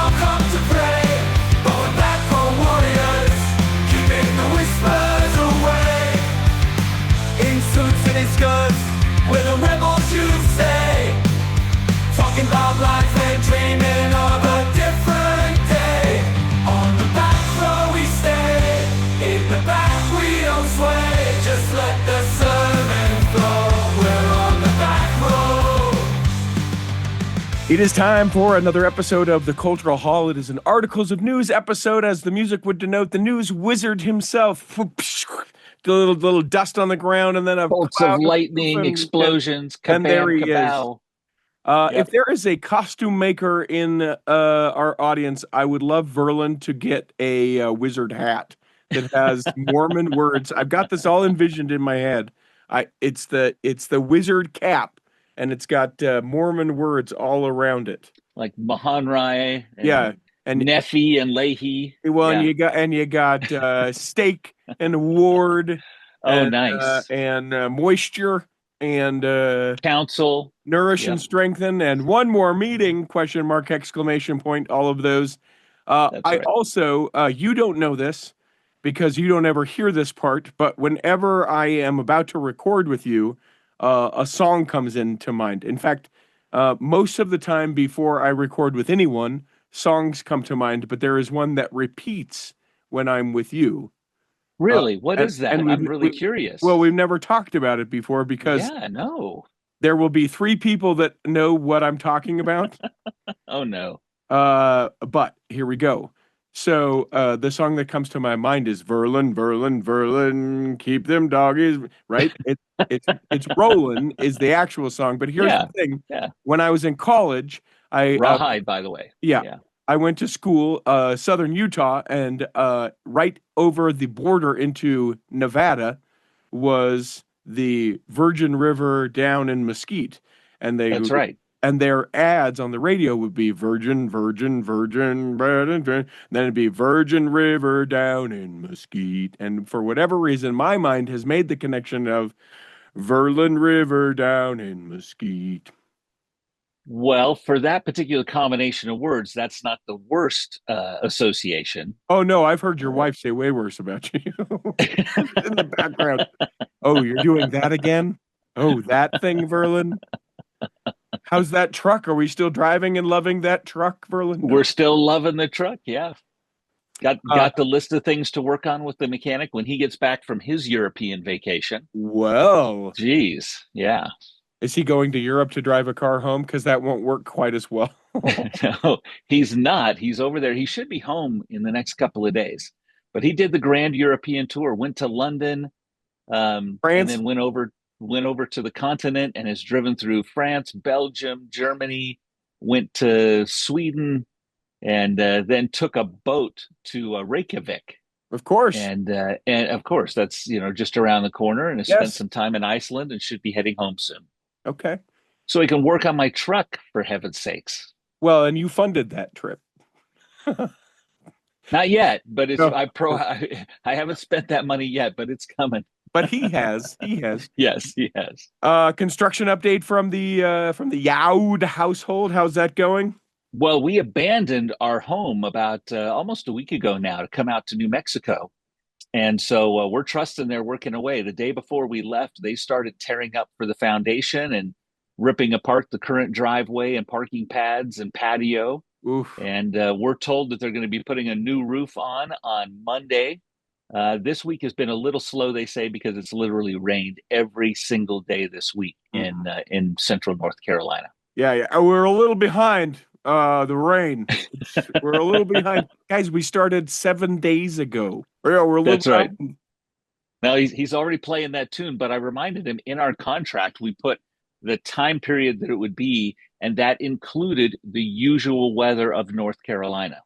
all come to pray, but we're back for warriors, keeping the whispers away. In suits and in skirts, we're the rebels you say, talking about life and dreaming of a different day. On the back row we stay, in the back we don't sway, just let the sermon flow. We're on the back row. It is time for another episode of the Cultural Hall. It is an Articles of News episode, as the music would denote. The news wizard himself. The little dust on the ground, and then a bolts cloud of lightning, explosions, and there kabam, he is. kabow. Yep. If there is a costume maker in our audience, I would love Verlin to get a wizard hat that has Mormon words. I've got this all envisioned in my head. It's the wizard cap, and it's got Mormon words all around it. Like Mahanrai, and Nephi and Lehi. Well, and you got steak and ward. Nice. And moisture and counsel, nourish and strengthen, and one more meeting, question mark, exclamation point, all of those. I also, you don't know this because you don't ever hear this part, but whenever I am about to record with you, a song comes into mind. In fact, most of the time before I record with anyone, songs come to mind, but there is one that repeats when I'm with you. Really? What is that? I'm really curious. Well, we've never talked about it before because there will be three people that know what I'm talking about. Oh, no. But here we go. So the song that comes to my mind is Verlin, Verlin, Verlin, keep them doggies, right? It's Rollin' is the actual song. But here's the thing. Yeah. When I was in college, Rawhide, by the way. Yeah. I went to school, southern Utah, and right over the border into Nevada was the Virgin River down in Mesquite. And that's right. And their ads on the radio would be Virgin, Virgin, Virgin, then it'd be Virgin River down in Mesquite. And for whatever reason, my mind has made the connection of Verlin River down in Mesquite. Well, for that particular combination of words, that's not the worst association. Oh, no, I've heard your wife say way worse about you in the background. Oh, you're doing that again? Oh, that thing, Verlin? How's that truck? Are we still driving and loving that truck, Verlin? No. We're still loving the truck, yeah. Got the list of things to work on with the mechanic when he gets back from his European vacation. Well. Geez, yeah. Is he going to Europe to drive a car home? Because that won't work quite as well. No, he's not. He's over there. He should be home in the next couple of days. But he did the grand European tour, went to London, France, and then went over to the continent and has driven through France, Belgium, Germany, went to Sweden, and then took a boat to Reykjavik. Of course. And of course, that's just around the corner, and has spent some time in Iceland and should be heading home soon. Okay. So he can work on my truck, for heaven's sakes. Well, and you funded that trip. Not yet, but it's I haven't spent that money yet, but it's coming. But he has. He has. Yes, he has. Construction update from the Youd household. How's that going? Well, we abandoned our home about almost a week ago now to come out to New Mexico. And so we're trusting they're working away. The day before we left, they started tearing up for the foundation and ripping apart the current driveway and parking pads and patio. Oof. And we're told that they're going to be putting a new roof on Monday. This week has been a little slow, they say, because it's literally rained every single day this week in central North Carolina. Yeah. We're a little behind the rain. We're a little behind. Guys, we started 7 days ago. Yeah, we're a little behind. Right. Now he's already playing that tune, but I reminded him in our contract, we put the time period that it would be, and that included the usual weather of North Carolina.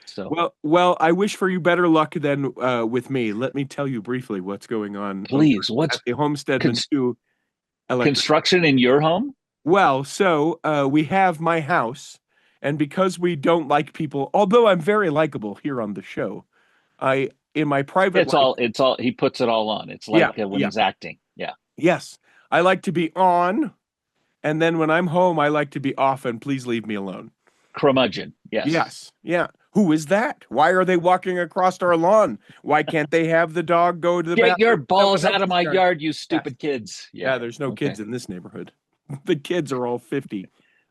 So well, I wish for you better luck than with me. Let me tell you briefly what's going on. Please, what's at the Homesteadman 2 construction in your home? Well, so we have my house, and because we don't like people, although I'm very likable here on the show, in my private life, it's all he puts it all on. It's like when he's acting. Yeah. Yes. I like to be on, and then when I'm home, I like to be off, and please leave me alone. Curmudgeon. Yes. Yes. Yeah. Who is that? Why are they walking across our lawn? Why can't they have the dog go to the bathroom? Get your balls Someone out of else's my yard, you stupid kids. Yeah, there's no kids in this neighborhood. The kids are all 50.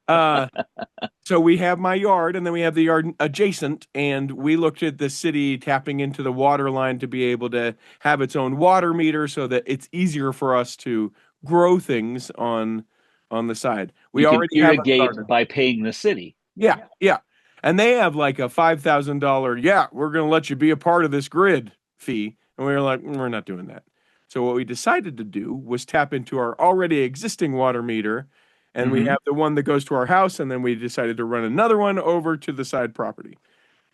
So we have my yard, and then we have the yard adjacent, and we looked at the city tapping into the water line to be able to have its own water meter so that it's easier for us to grow things on the side. We You can already have a irrigate garden. by paying the city. Yeah, yeah. And they have like a $5,000, yeah, we're going to let you be a part of this grid fee. And we were like, we're not doing that. So what we decided to do was tap into our already existing water meter, and we have the one that goes to our house, and then we decided to run another one over to the side property.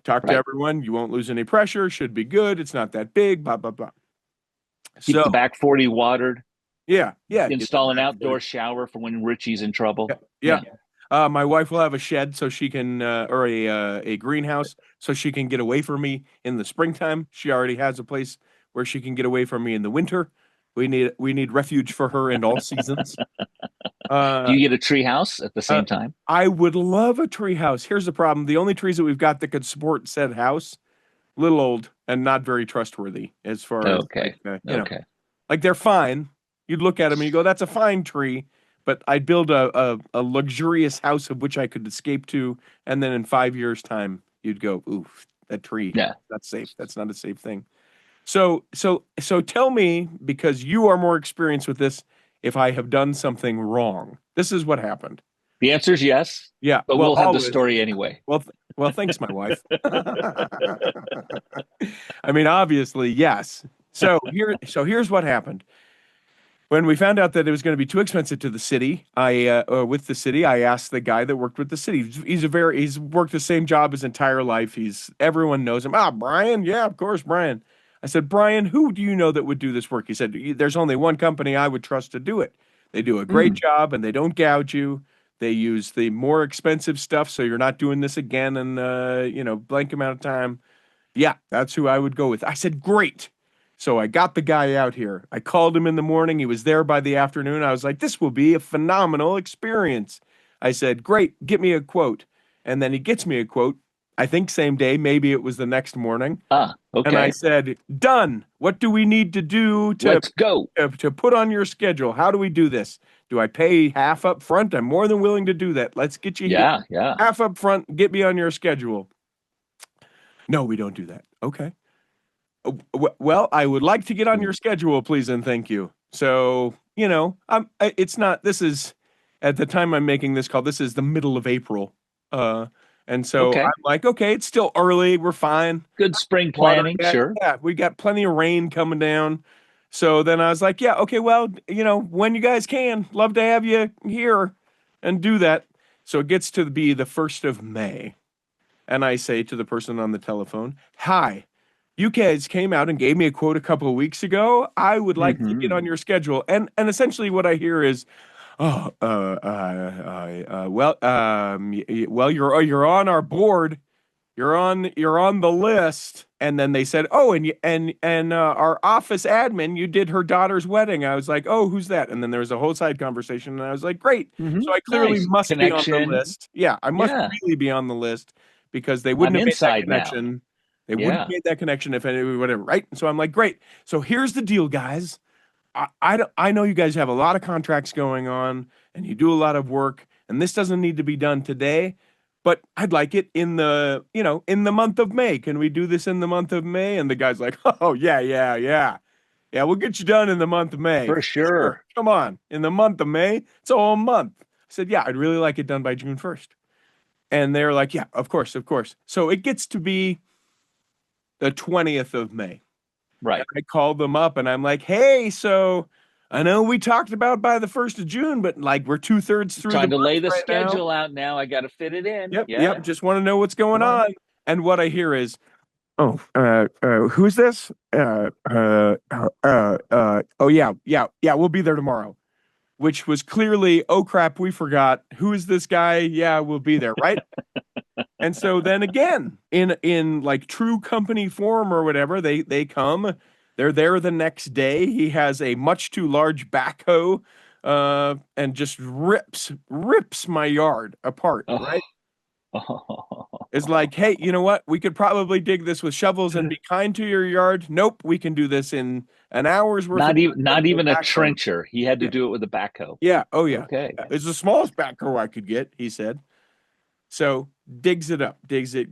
Talk to everyone. You won't lose any pressure. Should be good. It's not that big. Blah, blah, blah. Keep the back 40 watered. Yeah, yeah. Install an outdoor shower for when Richie's in trouble. Yeah. My wife will have a shed so she can, or a greenhouse so she can get away from me in the springtime. She already has a place where she can get away from me in the winter. We need refuge for her in all seasons. Do you get a tree house at the same time? I would love a tree house. Here's the problem. The only trees that we've got that could support said house, little old and not very trustworthy as far as, like they're fine. You'd look at them and you go, that's a fine tree. But I'd build a luxurious house of which I could escape to. And then in 5 years' time, you'd go, oof, that tree. Yeah. That's safe. That's not a safe thing. So tell me, because you are more experienced with this, if I have done something wrong. This is what happened. The answer is yes. Yeah. But we'll have the story anyway. Well, thanks, my wife. I mean, obviously, yes. So here's what happened. When we found out that it was going to be too expensive to the city, I asked the guy that worked with the city. He's worked the same job his entire life. Everyone knows him. Brian. Yeah, of course, Brian. I said, Brian, who do you know that would do this work? He said, there's only one company I would trust to do it. They do a great job and they don't gouge you. They use the more expensive stuff, so you're not doing this again in blank amount of time. Yeah, that's who I would go with. I said, great. So I got the guy out here. I called him in the morning. He was there by the afternoon. I was like, this will be a phenomenal experience. I said, great, get me a quote. And then he gets me a quote. I think same day, maybe it was the next morning. Okay. And I said, done. What do we need to do Let's go. To put on your schedule? How do we do this? Do I pay half up front? I'm more than willing to do that. Let's get you here. Yeah. Half up front, get me on your schedule. No, we don't do that. Okay. Well, I would like to get on your schedule, please and thank you. So, it's not, this is, at the time I'm making this call, this is the middle of April. And so I'm like, okay, it's still early. We're fine. Good spring planning, sure. Yeah, we got plenty of rain coming down. So then I was like, yeah, okay, well, when you guys can, love to have you here and do that. So it gets to be the 1st of May. And I say to the person on the telephone, hi, you guys came out and gave me a quote a couple of weeks ago. I would like to get on your schedule. And essentially what I hear is, well, you're on our board. You're on the list. And then they said, oh, and our office admin, you did her daughter's wedding. I was like, oh, who's that? And then there was a whole side conversation. And I was like, great. So I clearly must be on the list. Yeah, I must really be on the list because they wouldn't have made that connection. Now. They wouldn't have made that connection if anybody, whatever, right? So I'm like, great. So here's the deal, guys. I know you guys have a lot of contracts going on and you do a lot of work, and this doesn't need to be done today, but I'd like it in the month of May. Can we do this in the month of May? And the guy's like, oh, yeah. We'll get you done in the month of May. For sure. Come on. In the month of May, it's a whole month. I said, yeah, I'd really like it done by June 1st. And they're like, yeah, of course. So it gets to be the 20th of May. Right. And I called them up and I'm like, hey, so I know we talked about by the 1st of June, but like we're 2/3 through trying to lay the schedule out now. I got to fit it in. Yep. Just want to know what's going on. And what I hear is, who's this? Oh yeah, we'll be there tomorrow. Which was clearly, oh crap, we forgot. Who is this guy? Yeah, we'll be there, right? And so then again, in like true company form or whatever, they come. They're there the next day. He has a much too large backhoe, and just rips my yard apart, right? It's like, hey, you know what? We could probably dig this with shovels and be kind to your yard. Nope, we can do this in an hour's worth of time Not with even a a backhoe. trencher. He had to Yeah. do it with a backhoe. Yeah. Oh, yeah. Okay. It's the smallest backhoe I could get, he said. So digs it up, digs it,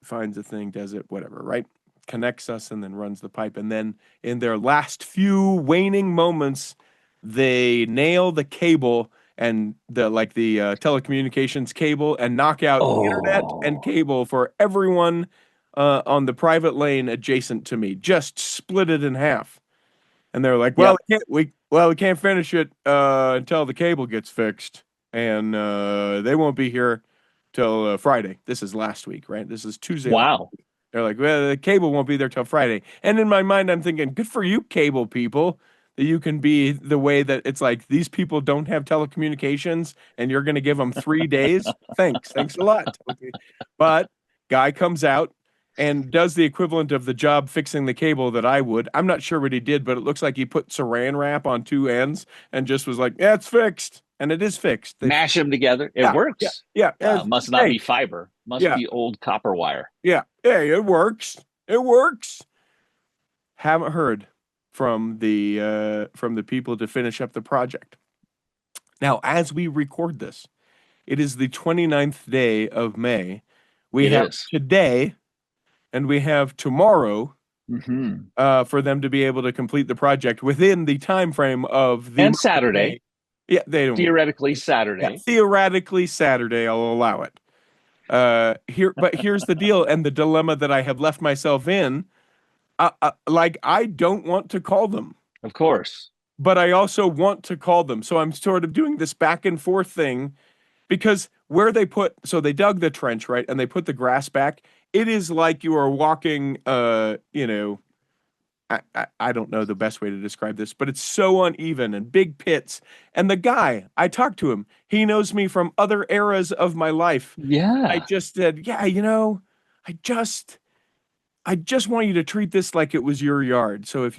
finds a thing, does it, whatever, right? Connects us and then runs the pipe. And then in their last few waning moments, they nail the cable and the telecommunications cable and knock out internet and Oh, cable for everyone on the private lane adjacent to me. Just split it in half. And they're like, "Well, yep. we can't finish it until the cable gets fixed, and they won't be here till Friday." This is last week, right? This is Tuesday. Wow. They're like, "Well, the cable won't be there till Friday." And in my mind, I'm thinking, "Good for you, cable people, that you can be the way that it's like these people don't have telecommunications, and you're going to give them 3 days. Thanks a lot." Okay. But guy comes out and does the equivalent of the job fixing the cable that I would. I'm not sure what he did, but it looks like he put saran wrap on two ends and just was like, "Yeah, it's fixed." And it is fixed. Mash them together. It Yeah, yeah, works. yeah. Must not Hey, be fiber. Must yeah, be old copper wire. yeah. Hey, it works. It works. Haven't heard from the people to finish up the project. Now, as we record this, it is the 29th day of May. We It have is. today and we have tomorrow Mm-hmm. for them to be able to complete the project within the time frame of the And month of Saturday, May. Yeah, they don't. theoretically Yeah, Saturday. theoretically Saturday, I'll allow it. But here's the deal and the dilemma that I have left myself in. Like I don't want to call them, Of course. but I also want to call them. So I'm sort of doing this back and forth thing because where so they dug the trench, right? And they put the grass back. It is like you are walking, I don't know the best way to describe this, but it's so uneven and big pits. And the guy, I talked to him. He knows me from other eras of my life. I Yeah. just said, yeah, I just want you to treat this like it was your yard. So if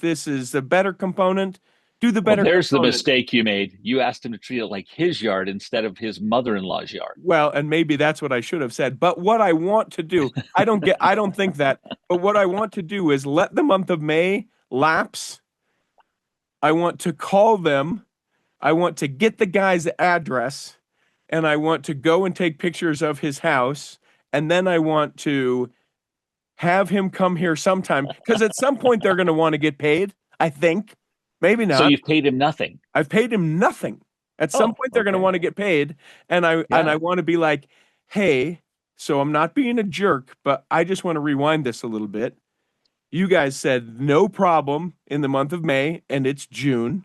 this is a better component, do the Well, better there's the component. mistake you made. You asked him to treat it like his yard instead of his mother-in-law's yard. Well, and maybe that's what I should have said. But what I want to do, I don't think that, but what I want to do is let the month of May lapse. I want to call them. I want to get the guy's address and I want to go and take pictures of his house. And then I want to have him come here sometime because at some point they're going to want to get paid. I think. Maybe So not. you've paid him nothing. I've paid him nothing. At some Oh, point they're going to okay. want to get paid and I Yeah. want to be like, "Hey, so I'm not being a jerk, but I just want to rewind this a little bit. You guys said no problem in the month of May and it's June.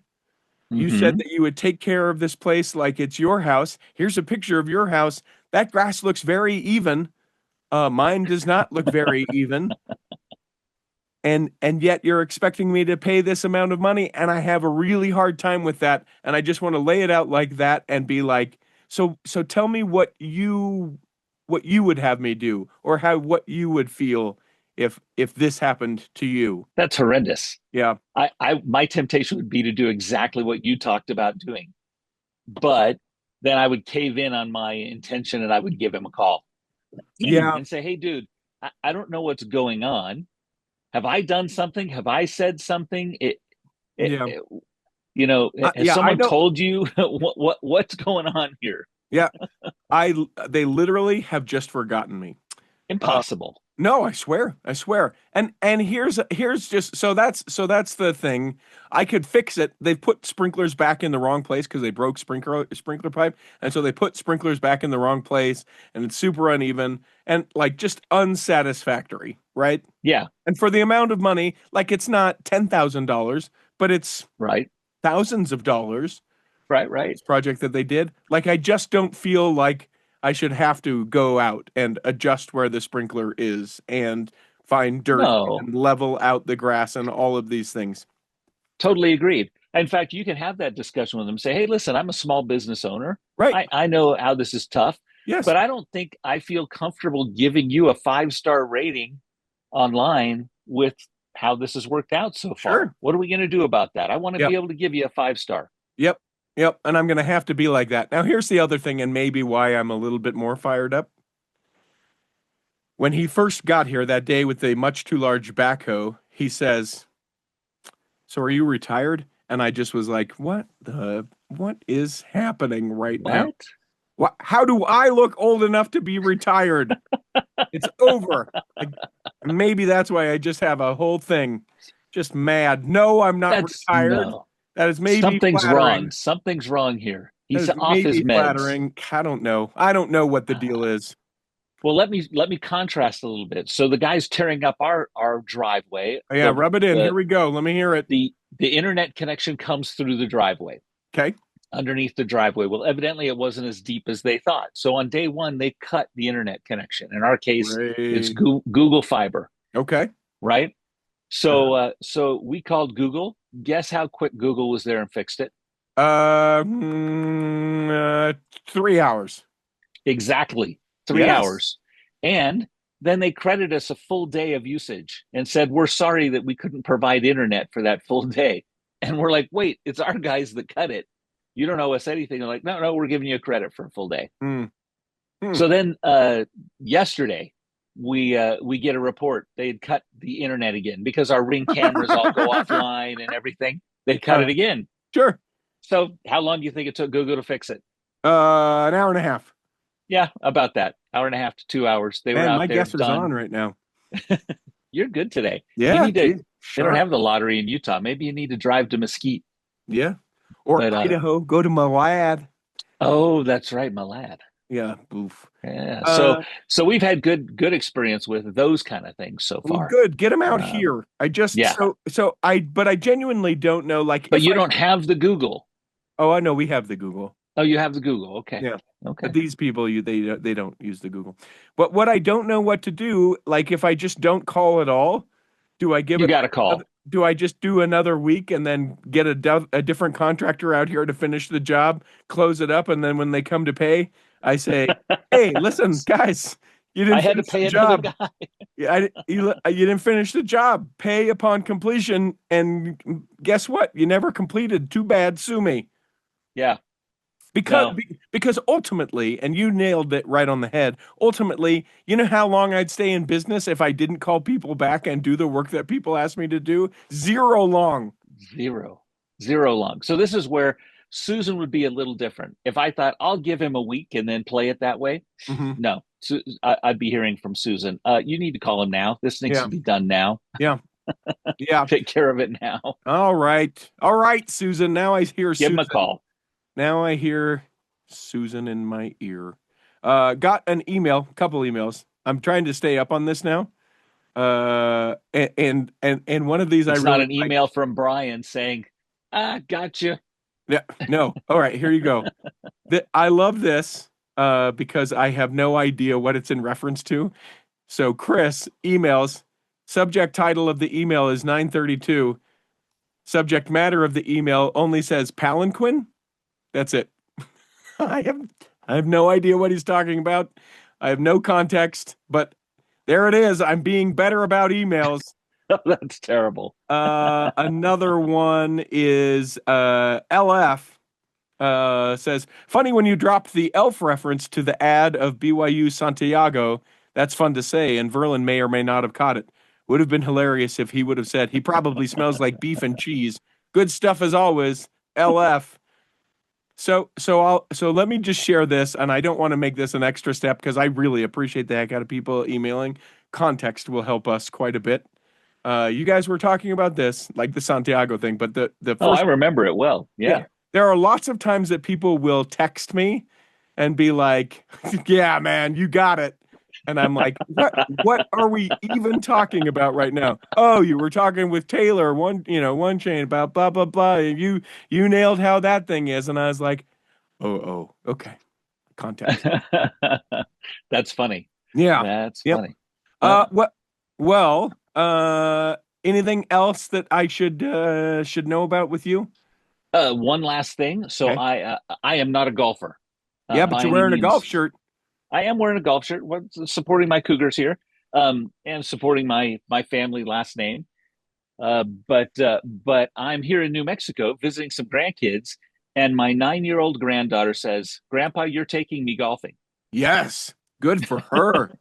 You said Mm-hmm. that you would take care of this place like it's your house. Here's a picture of your house. That grass looks very even. Mine does not look very even. And yet you're expecting me to pay this amount of money and I have a really hard time with that and I just want to lay it out like that and be like, so tell me what you would have me do or how what you would feel if this happened to you." That's horrendous. Yeah. My temptation would be to do exactly what you talked about doing, but then I would cave in on my intention and I would give him a call Yeah. and say, "Hey, dude, I don't know what's going on. Have I done something? Have I said something? Yeah. It has Yeah, I someone know. told you what's going on here?" Yeah. They literally have just forgotten me. Uh, Impossible. No, I swear. I swear. And here's just so that's the thing. I could fix it. They've put sprinklers back in the wrong place because they broke sprinkler pipe. And so they put sprinklers back in the wrong place and it's super uneven and like just unsatisfactory, right? Yeah, And for the amount of money, like it's not $10,000, but it's right, thousands of dollars. right. This project that they did. Like I just don't feel like I should have to go out and adjust where the sprinkler is and find dirt No, and level out the grass and all of these things. totally agreed. In fact, you can have that discussion with them. Say, "Hey, listen, I'm a small business owner. Right. I know how this is tough, Yes. but I don't think I feel comfortable giving you a 5-star rating online with how this has worked out so far. Sure. What are we going to do about that? I want to Yep. be able to give you a 5-star." Yep. Yep, and I'm going to have to be like that. Now, here's the other thing, and maybe why I'm a little bit more fired up. When he first got here that day with the much too large backhoe, he says, "So are you retired?" And I just was like, what is happening right now? What? How do I look old enough to be retired? It's over. Maybe that's why I just have a whole thing just mad. No, I'm not retired. No. That is maybe Something's flattering. wrong. Something's wrong here. That He's is off his maybe meds. flattering. I don't know. I don't know what the deal is. Well, let me contrast a little bit. So the guy's tearing up our driveway. Oh, yeah, rub it in. Here we go. Let me hear it. The internet connection comes through the driveway. Okay. Underneath the driveway. Well, evidently it wasn't as deep as they thought. So on day one, they cut the internet connection. In our case, it's Google Fiber. Okay. Right? So so we called Google. Guess how quick Google was there and fixed it? 3 hours. Exactly. 3 hours. And then they credit us a full day of usage and said, we're sorry that we couldn't provide internet for that full day. And we're like, wait, it's our guys that cut it. You don't owe us anything. They're like, no, we're giving you a credit for a full day. So then yesterday, we get a report. They had cut the internet again because our Ring cameras all go offline and everything. They cut it again. Sure. So how long do you think it took Google to fix it? An hour and a half. Yeah, about that. Hour and a half to 2 hours. They were out my there guesser's done. On right now. You're good today. Yeah. You need to, they don't have the lottery in Utah. Maybe you need to drive to Mesquite. Yeah. Or Idaho. Go to Malad. Oh, that's right, Malad. Yeah. Oof. Yeah. So we've had good experience with those kind of things so far. Well, good. Get them out here. I just but I genuinely don't know. Like, but you don't have the Google. Oh, I know we have the Google. Oh, you have the Google. Okay. Yeah. Okay. But these people, they don't use the Google. But what I don't know what to do, like if I just don't call at all, do I give You got to call. Do I just do another week and then get a different contractor out here to finish the job, close it up, and then when they come to pay, I say, "Hey, listen, guys, you didn't finish the job. You didn't finish the job. Pay upon completion, and guess what? You never completed. Too bad. Sue me." Yeah. Because ultimately, and you nailed it right on the head, ultimately, you know how long I'd stay in business if I didn't call people back and do the work that people asked me to do? Zero long. Zero long. So this is where Susan would be a little different. If I thought I'll give him a week and then play it that way, no, I'd be hearing from Susan. You need to call him now. This needs to be done now. Yeah. Yeah. Take care of it now. All right, Susan. Now I hear Susan. Give him a call. Now I hear Susan in my ear. Got an email, a couple emails. I'm trying to stay up on this now. And one of these it's not an email from Brian saying, gotcha. Yeah, no. All right, here you go. I love this because I have no idea what it's in reference to. So Chris emails, subject title of the email is 932. Subject matter of the email only says palanquin. That's it. I have no idea what he's talking about. I have no context, but there it is. I'm being better about emails. That's terrible. Another one is LF says, funny when you dropped the elf reference to the ad of BYU Santiago. That's fun to say, and Verlin may or may not have caught it. Would have been hilarious if he would have said, he probably smells like beef and cheese. Good stuff as always, LF. So let me just share this, and I don't want to make this an extra step because I really appreciate the heck out of people emailing. Context will help us quite a bit. You guys were talking about this, like the Santiago thing, but the first, I remember it well. Yeah. There are lots of times that people will text me and be like, "Yeah, man, you got it," and I'm like, "What are we even talking about right now?" "Oh, you were talking with Taylor one chain about blah blah blah. And you nailed how that thing is," and I was like, "Oh, okay, context." That's funny. Yeah, that's funny. What? Well, anything else that I should know about with you? One last thing. So I am not a golfer. Yeah, but you're wearing a golf shirt. I am wearing a golf shirt, supporting my Cougars here, and supporting my family last name. But I'm here in New Mexico visiting some grandkids, And my 9-year-old granddaughter says, "Grandpa, you're taking me golfing." Yes. Good for her.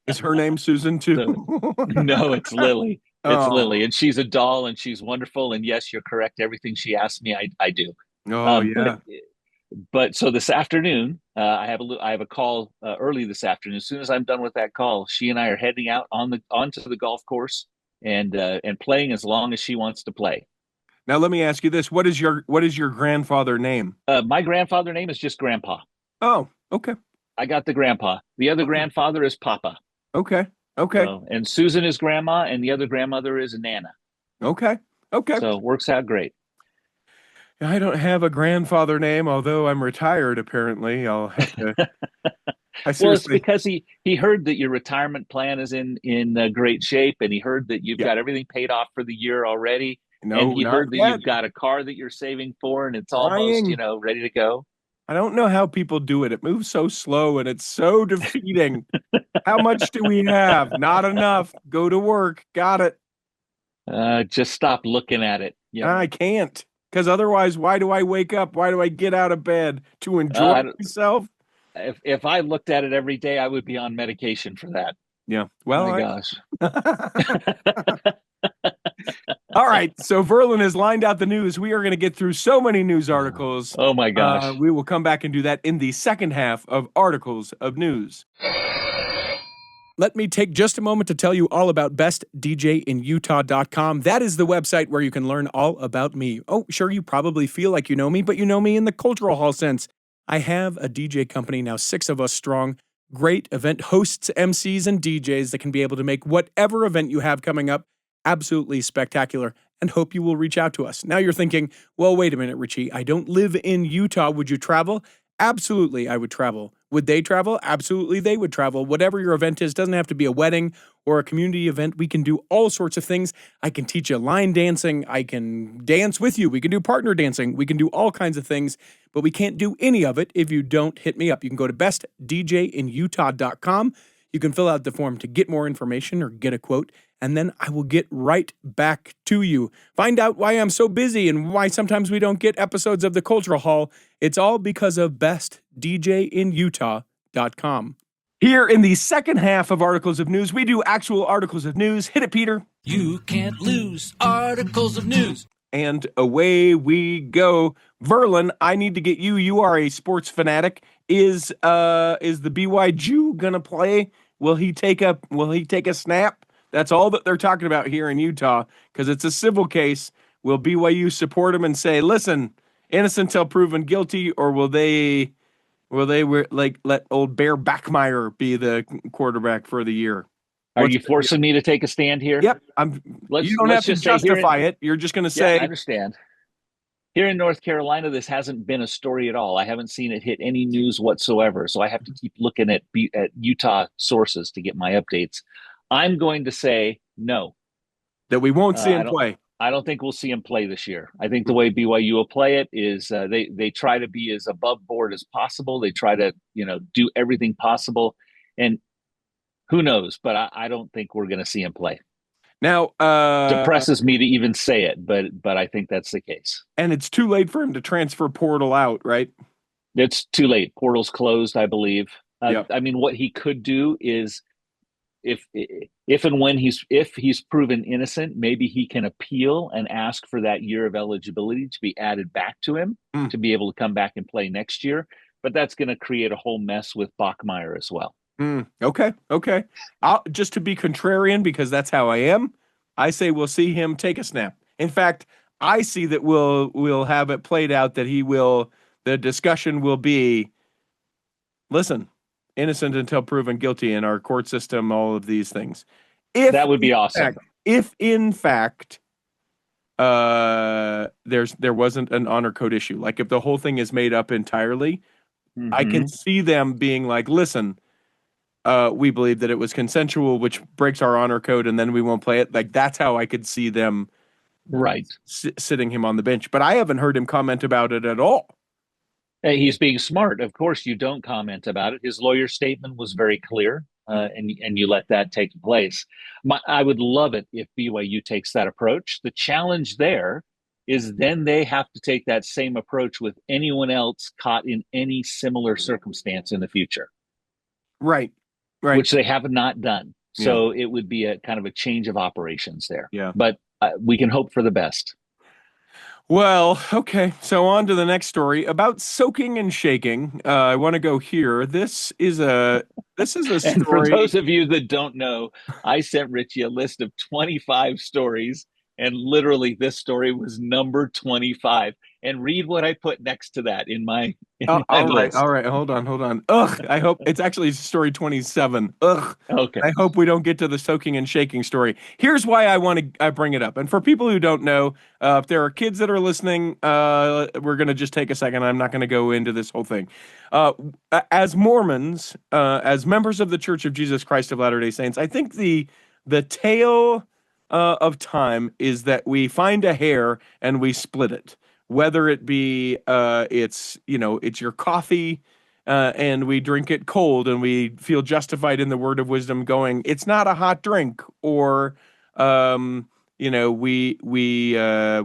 Is her name Susan too? So, no, it's Lily. It's Lily, and she's a doll, and she's wonderful. And yes, you're correct. Everything she asks me, I do. Oh, yeah. But so this afternoon, I have a call early this afternoon. As soon as I'm done with that call, she and I are heading out onto the golf course and playing as long as she wants to play. Now let me ask you this: what is your grandfather name? My grandfather name is just Grandpa. Oh, okay. I got the grandpa. The other grandfather is Papa. Okay. Okay. And Susan is Grandma, and the other grandmother is Nana. Okay. Okay. So it works out great. I don't have a grandfather name, although I'm retired. Apparently, I'll have to. Well, it's because he heard that your retirement plan is in great shape, and he heard that you've got everything paid off for the year already. No, and he heard that yet. you've got a car that you're saving for, and it's almost ready to go. I don't know how people do it. It moves so slow, and it's so defeating. How much do we have? Not enough. Go to work. Got it. Just stop looking at it. Yep. I can't, because otherwise, why do I wake up? Why do I get out of bed? To enjoy myself? If I looked at it every day, I would be on medication for that. Yeah. Well, my gosh. All right. So Verlin has lined out the news. We are going to get through so many news articles. Oh my gosh. We will come back and do that in the second half of Articles of News. Let me take just a moment to tell you all about bestdjinutah.com. That is the website where you can learn all about me. Oh, sure, you probably feel like you know me, but you know me in the cultural hall sense. I have a DJ company, now 6 of us strong, great event hosts, MCs, and DJs that can be able to make whatever event you have coming up absolutely spectacular, and hope you will reach out to us. Now you're thinking, well, wait a minute, Richie, I don't live in Utah. Would you travel? Absolutely, I would travel. Would they travel? Absolutely, they would travel. Whatever your event is, doesn't have to be a wedding or a community event. We can do all sorts of things. I can teach you line dancing. I can dance with you. We can do partner dancing. We can do all kinds of things, but we can't do any of it if you don't hit me up. You can go to bestdjinutah.com. You can fill out the form to get more information or get a quote, and then I will get right back to you. Find out why I'm so busy and why sometimes we don't get episodes of the Cultural Hall. It's all because of bestdjinutah.com. Here in the second half of Articles of News, we do actual Articles of News. Hit it, Peter. You can't lose Articles of News. And away we go. Verlin, I need to get you. You are a sports fanatic. Is the BYU gonna play? Will he take a snap? That's all that they're talking about here in Utah, because it's a civil case. Will BYU support him and say, "Listen, innocent till proven guilty," or will they let old Bear Backmeyer be the quarterback for the year? Are you forcing me to take a stand here? Yep. You don't have to justify it. You're just going to say. I understand. Here in North Carolina, this hasn't been a story at all. I haven't seen it hit any news whatsoever. So I have to keep looking at Utah sources to get my updates. I'm going to say no. That we won't see him play. I don't think we'll see him play this year. I think the way BYU will play it is they try to be as above board as possible. They try to do everything possible, and who knows? But I don't think we're going to see him play. Now, depresses me to even say it, but I think that's the case. And it's too late for him to transfer portal out, right? It's too late. Portal's closed, I believe. Yep. I mean, what he could do is, if and when he's proven innocent, maybe he can appeal and ask for that year of eligibility to be added back to him to be able to come back and play next year. But that's going to create a whole mess with Bachmeier as well. Okay. Just to be contrarian, because that's how I am, I say we'll see him take a snap. In fact, I see that we'll have it played out that the discussion will be, listen, innocent until proven guilty in our court system, all of these things. That would be awesome. If in fact there wasn't an honor code issue, like if the whole thing is made up entirely, I can see them being like, listen, we believe that it was consensual, which breaks our honor code, and then we won't play it. Like, that's how I could see them sitting him on the bench. But I haven't heard him comment about it at all. Hey, he's being smart. Of course, you don't comment about it. His lawyer statement was very clear, and you let that take place. I would love it if BYU takes that approach. The challenge there is then they have to take that same approach with anyone else caught in any similar circumstance in the future. Right. Right. Which they have not done. Yeah. So it would be a kind of a change of operations there. Yeah. But we can hope for the best. Well, okay. So on to the next story about soaking and shaking. I want to go here. This is a story. And for those of you that don't know, I sent Richie a list of 25 stories, and literally this story was number 25. And read what I put next to that in my list. All right. Hold on. Ugh. I hope it's actually story 27. Ugh. Okay. I hope we don't get to the soaking and shaking story. Here's why I bring it up. And for people who don't know, if there are kids that are listening, we're going to just take a second. I'm not going to go into this whole thing. As Mormons, as members of the Church of Jesus Christ of Latter-day Saints, I think the tale of time is that we find a hair and we split it. Whether it be it's your coffee and we drink it cold and we feel justified in the word of wisdom going, it's not a hot drink, or we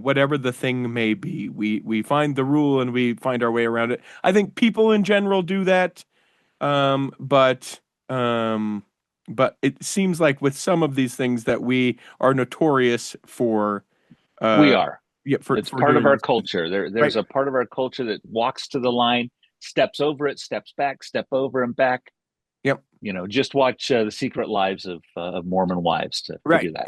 whatever the thing may be, we find the rule and we find our way around it. I think people in general do that, but it seems like with some of these things that we are notorious for. We are. Yeah, it's part of our culture. There's a part of our culture that walks to the line, steps over it, steps back, step over and back. Yep. Just watch The Secret Lives of Mormon Wives to figure that out.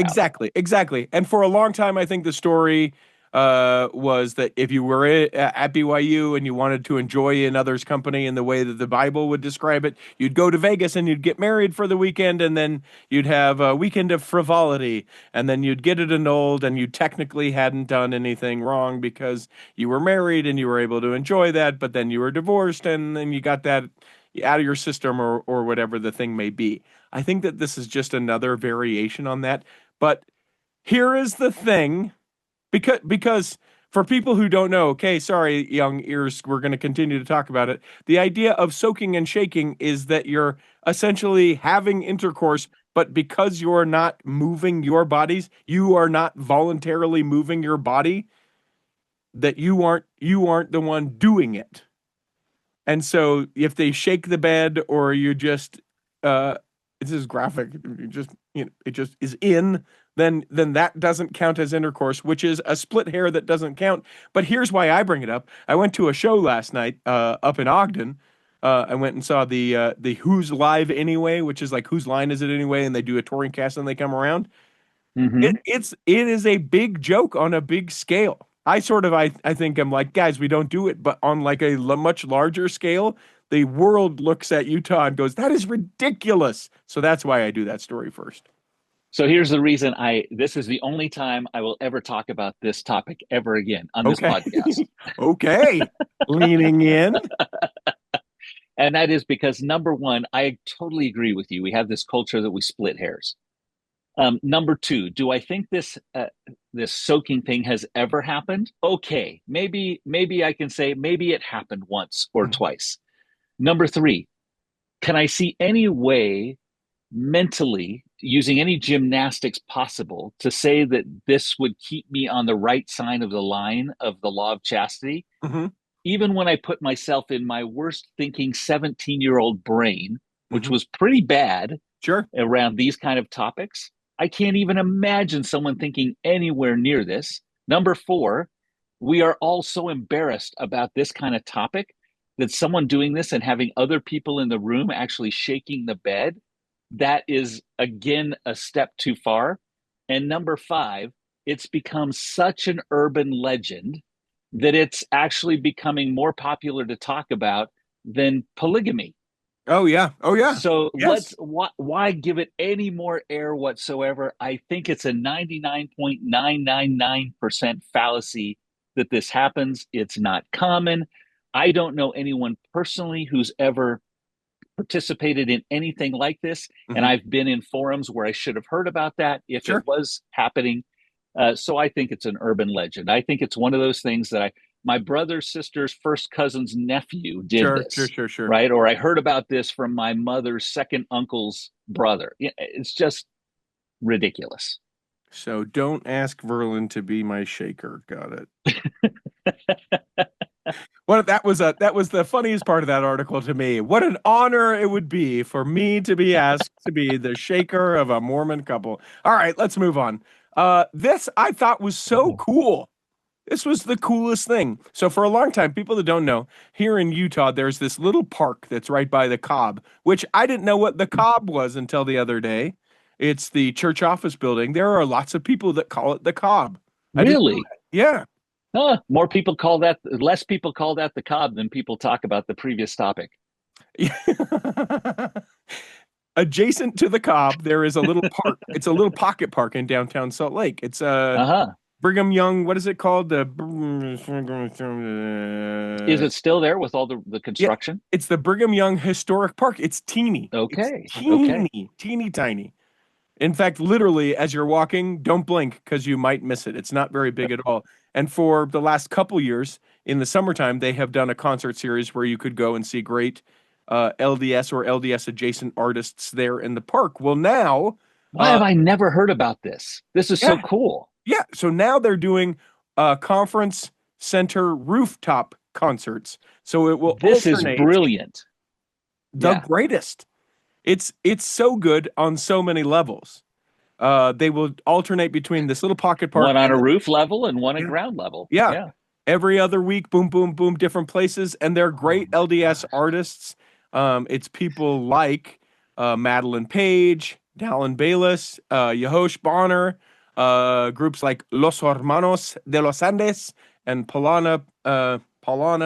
Exactly. And for a long time, I think the story was that if you were at BYU and you wanted to enjoy another's company in the way that the Bible would describe it, you'd go to Vegas and you'd get married for the weekend, and then you'd have a weekend of frivolity, and then you'd get it annulled, and you technically hadn't done anything wrong because you were married and you were able to enjoy that, but then you were divorced and then you got that out of your system, or whatever the thing may be. I think that this is just another variation on that. But here is the thing. Because for people who don't know, okay, sorry, young ears, we're going to continue to talk about it. The idea of soaking and shaking is that you're essentially having intercourse, but because you're not moving your bodies, you are not voluntarily moving your body, that you aren't the one doing it. And so if they shake the bed, or you just this is graphic, it just is in, then that doesn't count as intercourse, which is a split hair that doesn't count. But here's why I bring it up. I went to a show last night up in Ogden. I went and saw the Who's Live Anyway, which is like Whose Line Is It Anyway, and they do a touring cast and they come around. Mm-hmm. It is a big joke on a big scale. I think I'm like, guys, we don't do it, but on like a much larger scale, the world looks at Utah and goes, that is ridiculous. So that's why I do that story first. So here's the reason this is the only time I will ever talk about this topic ever again on this podcast. Okay. Leaning in. And that is because, number one, I totally agree with you. We have this culture that we split hairs. Number two, do I think this soaking thing has ever happened? Okay, maybe I can say maybe it happened once or twice. Number three, can I see any way mentally, using any gymnastics possible, to say that this would keep me on the right side of the line of the law of chastity? Mm-hmm. Even when I put myself in my worst thinking 17-year-old brain, which was pretty bad around these kind of topics, I can't even imagine someone thinking anywhere near this. Number four, we are all so embarrassed about this kind of topic that someone doing this and having other people in the room actually shaking the bed, that is, again, a step too far. And number five, it's become such an urban legend that it's actually becoming more popular to talk about than polygamy. Oh, yeah. So why give it any more air whatsoever? I think it's a 99.999% fallacy that this happens. It's not common. I don't know anyone personally who's ever participated in anything like this. Mm-hmm. And I've been in forums where I should have heard about that if it was happening. So I think it's an urban legend. I think it's one of those things that my brother's sister's first cousin's nephew did this. Sure. Right? Or I heard about this from my mother's second uncle's brother. It's just ridiculous. So don't ask Verlin to be my shaker. Got it. Well, that was the funniest part of that article to me. What an honor it would be for me to be asked to be the shaker of a Mormon couple. All right, let's move on. This I thought was so cool. This was the coolest thing. So for a long time, people that don't know, here in Utah, there's this little park that's right by the Cobb, which I didn't know what the Cobb was until the other day. It's the church office building. There are lots of people that call it the Cobb. I didn't know Really? that. Yeah. More people call that, less people call that the Cobb than people talk about the previous topic. Adjacent to the Cobb, there is a little park. It's a little pocket park in downtown Salt Lake. It's Brigham Young. What is it called? Is it still there with all the construction? Yeah, it's the Brigham Young Historic Park. It's teeny. Okay. It's teeny, teeny tiny. In fact, literally, as you're walking, don't blink because you might miss it. It's not very big at all. And for the last couple years, in the summertime, they have done a concert series where you could go and see great LDS or LDS adjacent artists there in the park. Well, now, why have I never heard about this? This is so cool. Yeah. So now they're doing conference center rooftop concerts. So it will This is brilliant. The greatest. It's so good on so many levels. They will alternate between this little pocket park, one on a roof level and one at ground level. Yeah. Every other week, boom, boom, boom, different places, and they're great LDS artists. It's people like Madeline Page, Dallin Bayless, Yehosh Bonner, groups like Los Hermanos de los Andes and Polynesia.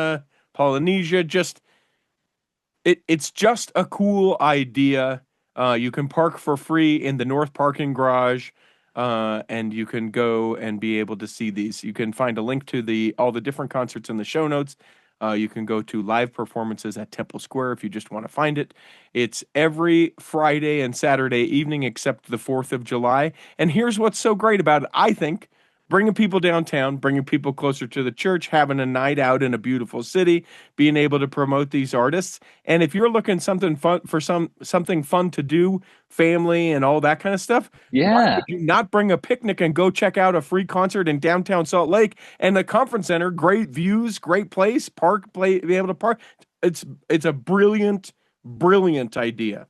It's just a cool idea. You can park for free in the north parking garage, and you can go and be able to see these. You can find a link to all the different concerts in the show notes. You can go to live performances at Temple Square if you just want to find it. It's every Friday and Saturday evening except the 4th of July. And here's what's so great about it, I think. Bringing people downtown, bringing people closer to the church, having a night out in a beautiful city, being able to promote these artists. And if you're looking something fun for something fun to do, family and all that kind of stuff, why would you not bring a picnic and go check out a free concert in downtown Salt Lake and the conference center? Great views, great place, be able to park. It's a brilliant idea.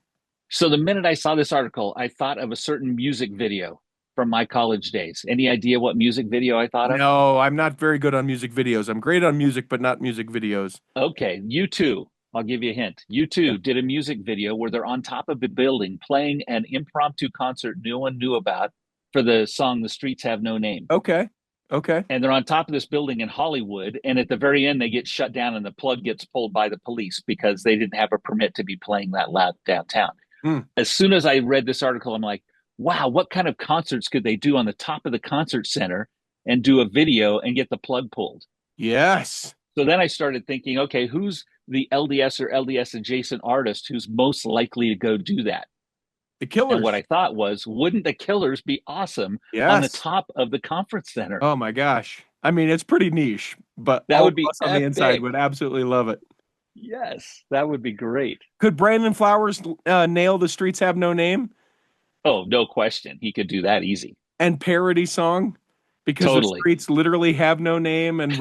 So the minute I saw this article, I thought of a certain music video from my college days. Any idea what music video I thought of? No, I'm not very good on music videos. I'm great on music, but not music videos. Okay, U2. I'll give you a hint. U2 did a music video where they're on top of a building playing an impromptu concert no one knew about for the song The Streets Have No Name. Okay. And they're on top of this building in Hollywood, and at the very end, they get shut down and the plug gets pulled by the police because they didn't have a permit to be playing that loud downtown. As soon as I read this article, I'm like, wow, what kind of concerts could they do on the top of the concert center and do a video and get the plug pulled? Yes. So then I started thinking, okay, who's the LDS or LDS adjacent artist who's most likely to go do that? The Killers. And what I thought was, wouldn't the Killers be awesome on the top of the conference center? Oh my gosh. I mean, it's pretty niche, but that would be on the inside would absolutely love it. Yes, that would be great. Could Brandon Flowers nail The Streets Have No Name? Oh, no question. He could do that easy. And parody song? Because the streets literally have no name and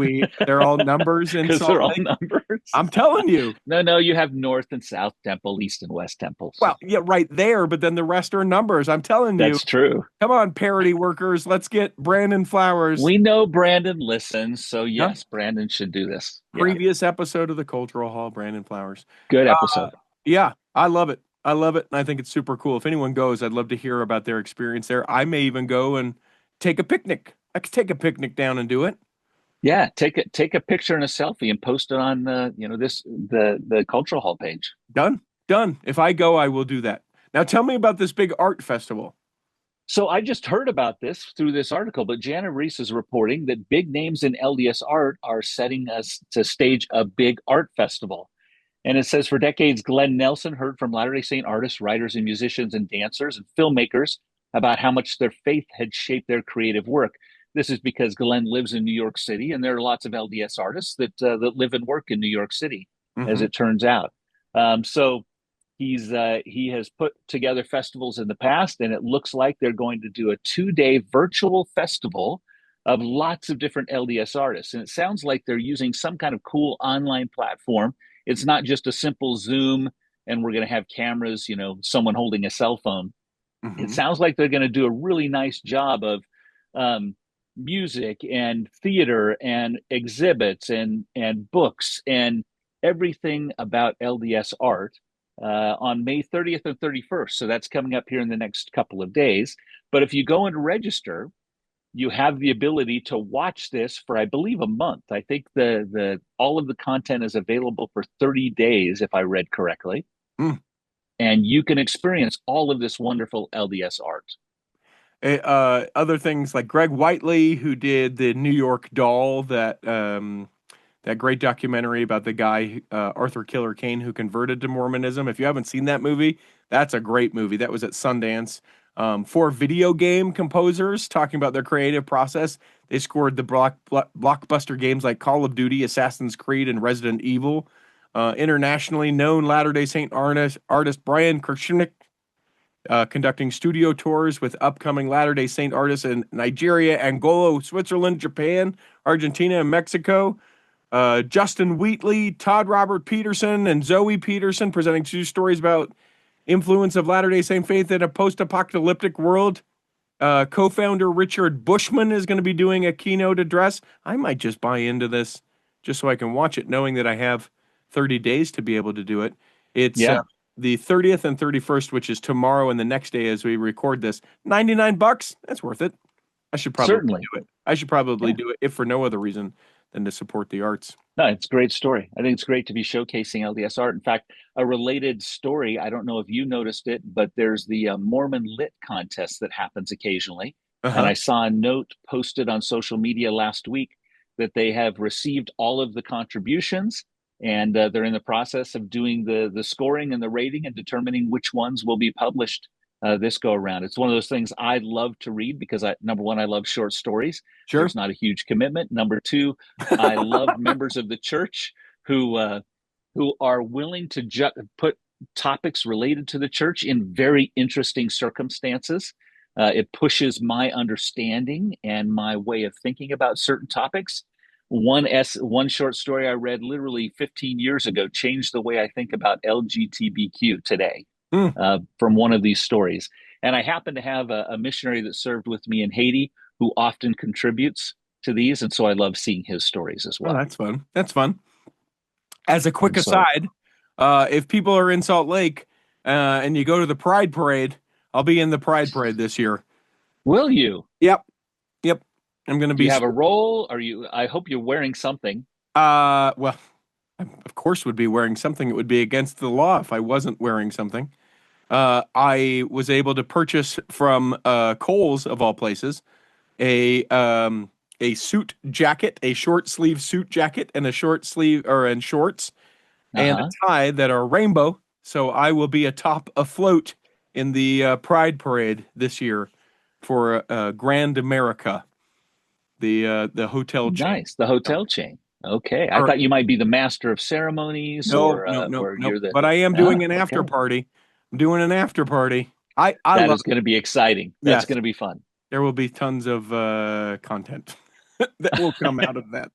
they're all numbers in Salt they're Lake. all numbers. I'm telling you. No, you have North and South Temple, East and West Temples. Well, yeah, right there, but then the rest are numbers. I'm telling you. That's true. Come on, parody workers. Let's get Brandon Flowers. We know Brandon listens, so yes, Brandon should do this. Previous episode of the Cultural Hall, Brandon Flowers. Good episode. Yeah, I love it. I love it, and I think it's super cool. If anyone goes, I'd love to hear about their experience there. I may even go and take a picnic. I could take a picnic down and do it. Yeah, take a picture and a selfie and post it on the Cultural Hall page. Done. If I go, I will do that. Now tell me about this big art festival. So I just heard about this through this article, but Jana Reese is reporting that big names in LDS art are setting us to stage a big art festival. And it says, for decades, Glenn Nelson heard from Latter-day Saint artists, writers, and musicians, and dancers, and filmmakers about how much their faith had shaped their creative work. This is because Glenn lives in New York City, and there are lots of LDS artists that live and work in New York City, as it turns out. So he has put together festivals in the past, and it looks like they're going to do a 2-day virtual festival of lots of different LDS artists. And it sounds like they're using some kind of cool online platform. It's not just a simple Zoom and we're going to have cameras, someone holding a cell phone. It sounds like they're going to do a really nice job of music and theater and exhibits and books and everything about LDS art on May 30th and 31st. So that's coming up here in the next couple of days. But if you go and register, you have the ability to watch this for, I believe, a month. I think the all of the content is available for 30 days, if I read correctly. And you can experience all of this wonderful LDS art. Other things like Greg Whiteley, who did the New York Doll, that great documentary about the guy, Arthur Killer Kane, who converted to Mormonism. If you haven't seen that movie, that's a great movie. That was at Sundance. 4 video game composers talking about their creative process. They scored the blockbuster games like Call of Duty, Assassin's Creed, and Resident Evil. Internationally known Latter-day Saint artist Brian Kirchnick, conducting studio tours with upcoming Latter-day Saint artists in Nigeria, Angola, Switzerland, Japan, Argentina, and Mexico. Justin Wheatley, Todd Robert Peterson, and Zoe Peterson presenting 2 stories about influence of Latter-day Saint faith in a post-apocalyptic world. Co-founder Richard Bushman is going to be doing a keynote address. I might just buy into this just so I can watch it, knowing that I have 30 days to be able to do it. It's the 30th and 31st, which is tomorrow and the next day as we record this. $99. That's worth it. I should probably do it. I should probably do it, if for no other reason than to support the arts. No, it's a great story. I think it's great to be showcasing LDS art. In fact, a related story, I don't know if you noticed it, but there's the Mormon Lit contest that happens occasionally. And I saw a note posted on social media last week that they have received all of the contributions, and they're in the process of doing the scoring and the rating and determining which ones will be published this go around. It's one of those things I love to read because number one, I love short stories. Sure. There's not a huge commitment. Number two, I love members of the church who are willing to put topics related to the church in very interesting circumstances. It pushes my understanding and my way of thinking about certain topics. One short story I read literally 15 years ago changed the way I think about LGBTQ today. From one of these stories. And I happen to have a missionary that served with me in Haiti who often contributes to these. And so I love seeing his stories as well. Oh, that's fun. That's fun. As a quick aside, if people are in Salt Lake and you go to the Pride Parade, I'll be in the Pride Parade this year. Will you? Yep. I'm going to be. Do you have a role? I hope you're wearing something. Well, I, of course, would be wearing something. It would be against the law if I wasn't wearing something. I was able to purchase from Kohl's, of all places, a suit jacket, a short sleeve suit jacket, and a short sleeve and shorts, and a tie that are rainbow. So I will be atop afloat in the Pride Parade this year for Grand America, the hotel chain. Nice, the hotel chain. Okay, I thought you might be the master of ceremonies. No. But I am doing an after party. I'm doing an after party. That is going to be exciting. That's going to be fun. There will be tons of content that will come out of that.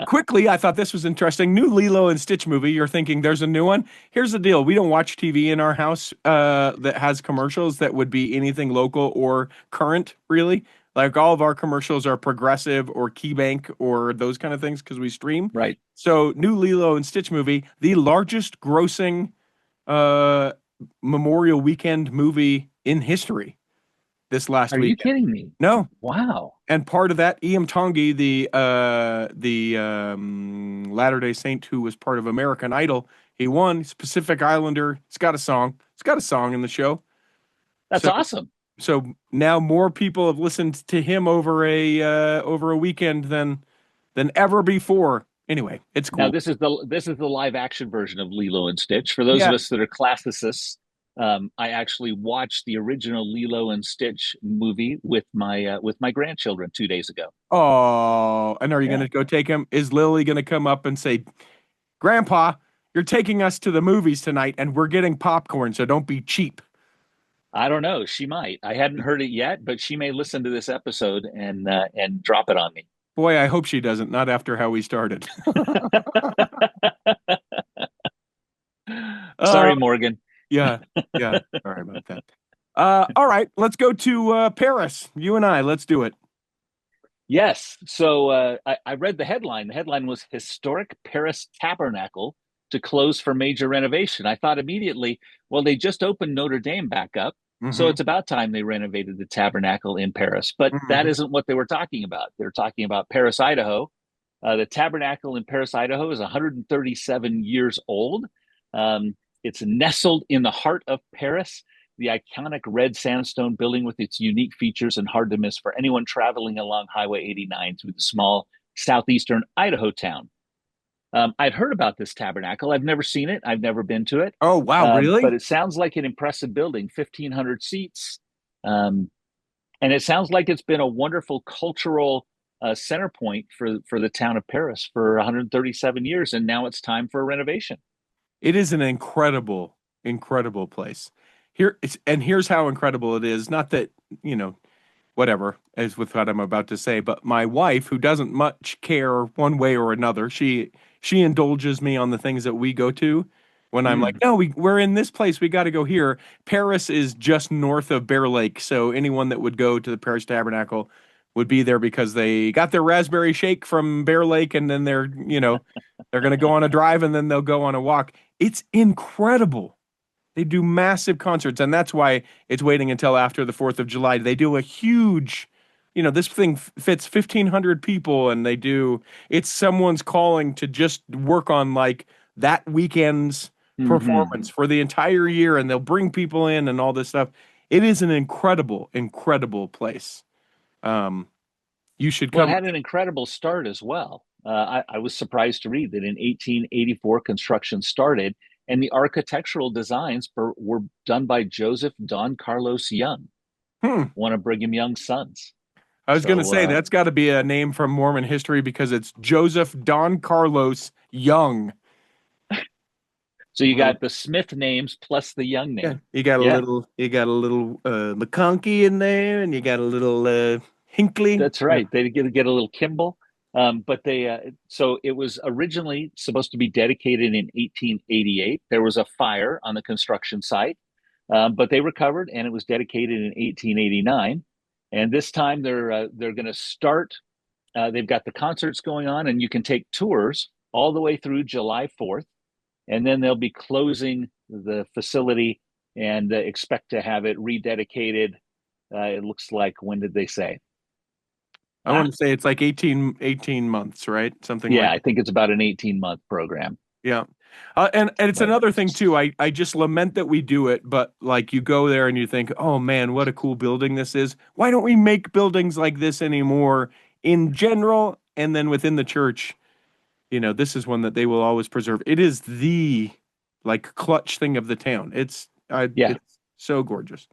Quickly, I thought this was interesting. New Lilo and Stitch movie. You're thinking there's a new one? Here's the deal. We don't watch TV in our house that has commercials that would be anything local or current, really. Like all of our commercials are Progressive or KeyBank or those kind of things because we stream. Right. So new Lilo and Stitch movie, the largest grossing Memorial Weekend movie in history this last week. Are you kidding me? No. Wow. And part of that, Iam Tongi, the Latter-day Saint who was part of American Idol, he won. He's Pacific Islander. It's got a song. It's got a song in the show. That's awesome. So now more people have listened to him over a weekend than ever before. Anyway, it's cool. Now this is the live action version of Lilo and Stitch. For those of us that are classicists, I actually watched the original Lilo and Stitch movie with my grandchildren 2 days ago. Oh, and are you going to go take him? Is Lily going to come up and say, "Grandpa, you're taking us to the movies tonight, and we're getting popcorn, so don't be cheap. I don't know. She might. I hadn't heard it yet, but she may listen to this episode and drop it on me. Boy, I hope she doesn't. Not after how we started. Sorry, Morgan. Yeah. Sorry about that. All right, let's go to Paris. You and I, let's do it. Yes. So I read the headline. The headline was Historic Paris Tabernacle to close for major renovation. I thought immediately, well, they just opened Notre Dame back up. So it's about time they renovated the tabernacle in Paris. But that isn't what they were talking about. They're talking about Paris, Idaho. The tabernacle in Paris, Idaho is 137 years old. It's nestled in the heart of Paris, the iconic red sandstone building with its unique features and hard to miss for anyone traveling along Highway 89 through the small southeastern Idaho town. I'd heard about this tabernacle. I've never seen it. I've never been to it. Oh, wow, really? But it sounds like an impressive building, 1,500 seats. And it sounds like it's been a wonderful cultural center point for the town of Paris for 137 years. And now it's time for a renovation. It is an incredible place. Here's how incredible it is. Not that, whatever, as with what I'm about to say, but my wife, who doesn't much care one way or another, she indulges me on the things that we go to. When I'm like, no, we're in this place, we got to go here. Paris is just north of Bear Lake, so anyone that would go to the Paris Tabernacle would be there because they got their raspberry shake from Bear Lake, and then they're going to go on a drive, and then they'll go on a walk. It's incredible. They do massive concerts, and that's why it's waiting until after the 4th of July. They do a huge, this thing fits 1,500 people, and it's someone's calling to just work on like that weekend's performance for the entire year, and they'll bring people in and all this stuff. It is an incredible place. You should come. Well, it had an incredible start as well. I was surprised to read that in 1884 construction started, and the architectural designs were done by Joseph Don Carlos Young, one of Brigham Young's sons. I was going to say that's got to be a name from Mormon history because it's Joseph Don Carlos Young. So you got the Smith names plus the Young name. Yeah, you got a little McConkey in there, and you got a little Hinckley. That's right. They get a little Kimball. But so it was originally supposed to be dedicated in 1888. There was a fire on the construction site, but they recovered, and it was dedicated in 1889. And this time they're going to start. They've got the concerts going on, and you can take tours all the way through July 4th, and then they'll be closing the facility and expect to have it rededicated. It looks like, when did they say? I want to say it's like 18 months, right? Something Yeah, like that. I think it's about an 18-month program. Yeah. And it's another thing too. I just lament that we do it, but like you go there and you think, oh man, what a cool building this is. Why don't we make buildings like this anymore in general? And then within the church, this is one that they will always preserve. It is the like clutch thing of the town. It's so gorgeous.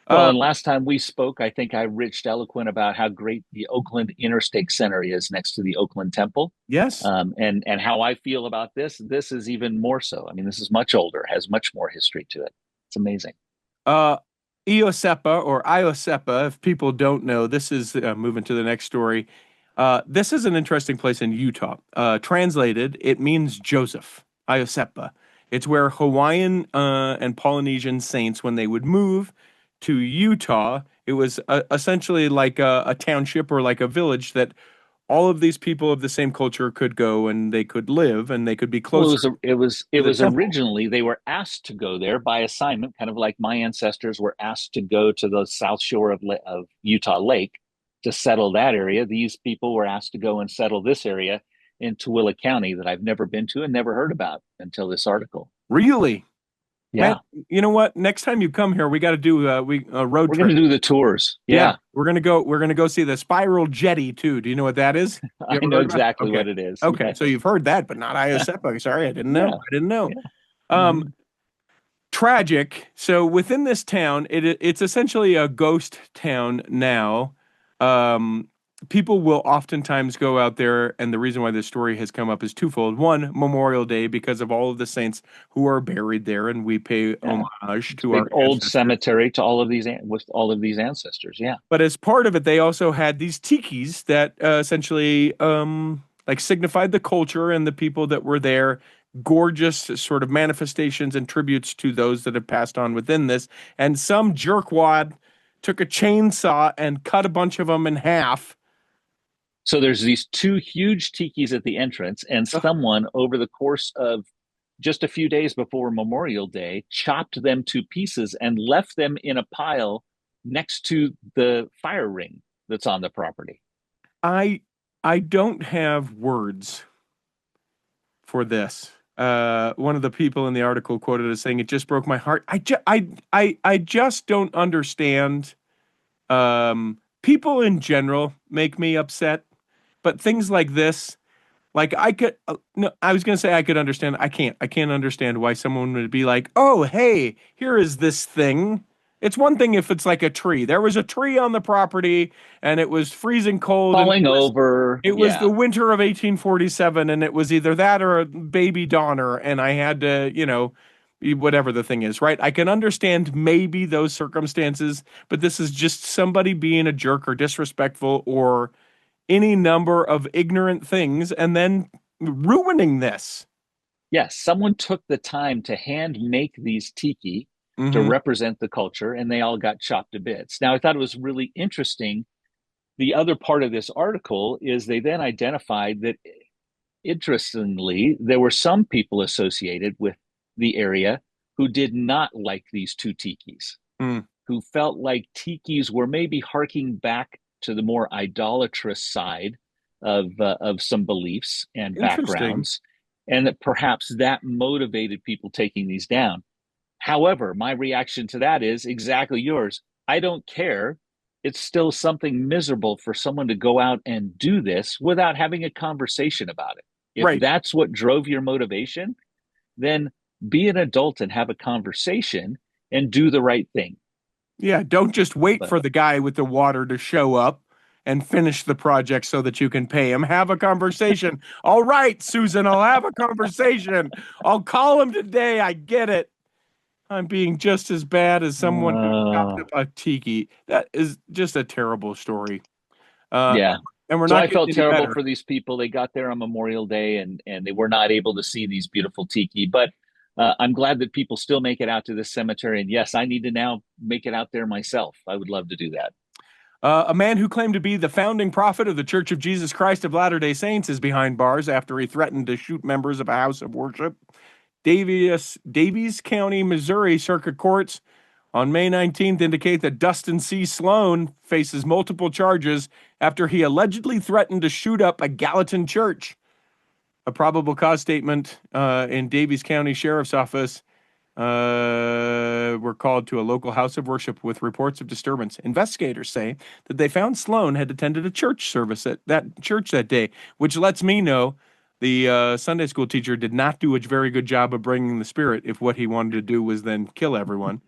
Well, and last time we spoke, I think I reached eloquent about how great the Oakland Interstate Center is next to the Oakland Temple. Yes. And how I feel about this is even more so. I mean, this is much older, has much more history to it. It's amazing. Iosepa or Iosepa, if people don't know, this is moving to the next story. This is an interesting place in Utah. Translated, it means Joseph. Iosepa. It's where Hawaiian and Polynesian saints, when they would move to Utah, it was essentially like a township or like a village that all of these people of the same culture could go and they could live and they could be closer. Well, it was originally they were asked to go there by assignment, kind of like my ancestors were asked to go to the south shore of Utah Lake to settle that area. These people were asked to go and settle this area in Tooele County that I've never been to and never heard about until this article. Really? Yeah. Man, you know what? Next time you come here, we got to do a road trip. We're going to do the tours. Yeah. We're going to go see the Spiral Jetty too. Do you know what that is? I know exactly what it is. Okay. Yeah. So you've heard that, but not Iosepa. Sorry, I didn't know. Yeah. I didn't know. Yeah. Tragic. So within this town, it's essentially a ghost town now. people will oftentimes go out there, and the reason why this story has come up is twofold. One, Memorial Day, because of all of the saints who are buried there, and we pay homage to big our old ancestors. cemetery to all of these with all of these ancestors. Yeah. But as part of it, they also had these tikis that essentially like signified the culture and the people that were there. Gorgeous sort of manifestations and tributes to those that have passed on within this. And some jerkwad took a chainsaw and cut a bunch of them in half. So there's these two huge tikis at the entrance, and someone over the course of just a few days before Memorial Day chopped them to pieces and left them in a pile next to the fire ring that's on the property. I don't have words for this. One of the people in the article quoted as saying, "It just broke my heart." I just don't understand. People in general make me upset, but things like this, like I could, no, I was gonna say I could understand. I can't understand why someone would be like, "Oh, hey, here is this thing." It's one thing if it's like a tree. There was a tree on the property and it was freezing cold and falling over. it was the winter of 1847, and it was either that or a baby Donner, and I had to, whatever the thing is, right? I can understand maybe those circumstances, but this is just somebody being a jerk or disrespectful or any number of ignorant things and then ruining this. Yes, someone took the time to hand make these tiki to represent the culture, and they all got chopped to bits. Now, I thought it was really interesting. The other part of this article is they then identified that, interestingly, there were some people associated with the area who did not like these two tikis, who felt like tikis were maybe harking back to the more idolatrous side of some beliefs and backgrounds, and that perhaps that motivated people taking these down. However, my reaction to that is exactly yours. I don't care. It's still something miserable for someone to go out and do this without having a conversation about it. If that's what drove your motivation, then be an adult and have a conversation and do the right thing. Yeah, don't just wait for the guy with the water to show up and finish the project so that you can pay him. Have a conversation. All right, Susan, I'll have a conversation. I'll call him today. I get it. I'm being just as bad as someone who chopped up a tiki. That is just a terrible story. Yeah. And we're so not I felt terrible better. for these people. They got there on Memorial Day and they were not able to see these beautiful tiki. But I'm glad that people still make it out to this cemetery. And yes, I need to now make it out there myself. I would love to do that. A man who claimed to be the founding prophet of the Church of Jesus Christ of Latter-day Saints is behind bars after he threatened to shoot members of a house of worship. Davies County, Missouri Circuit Courts on May 19th indicate that Dustin C. Sloan faces multiple charges after he allegedly threatened to shoot up a Gallatin church. A probable cause statement in Davies County Sheriff's Office were called to a local house of worship with reports of disturbance. Investigators say that they found Sloan had attended a church service at that church that day, which lets me know the Sunday school teacher did not do a very good job of bringing the spirit if what he wanted to do was then kill everyone.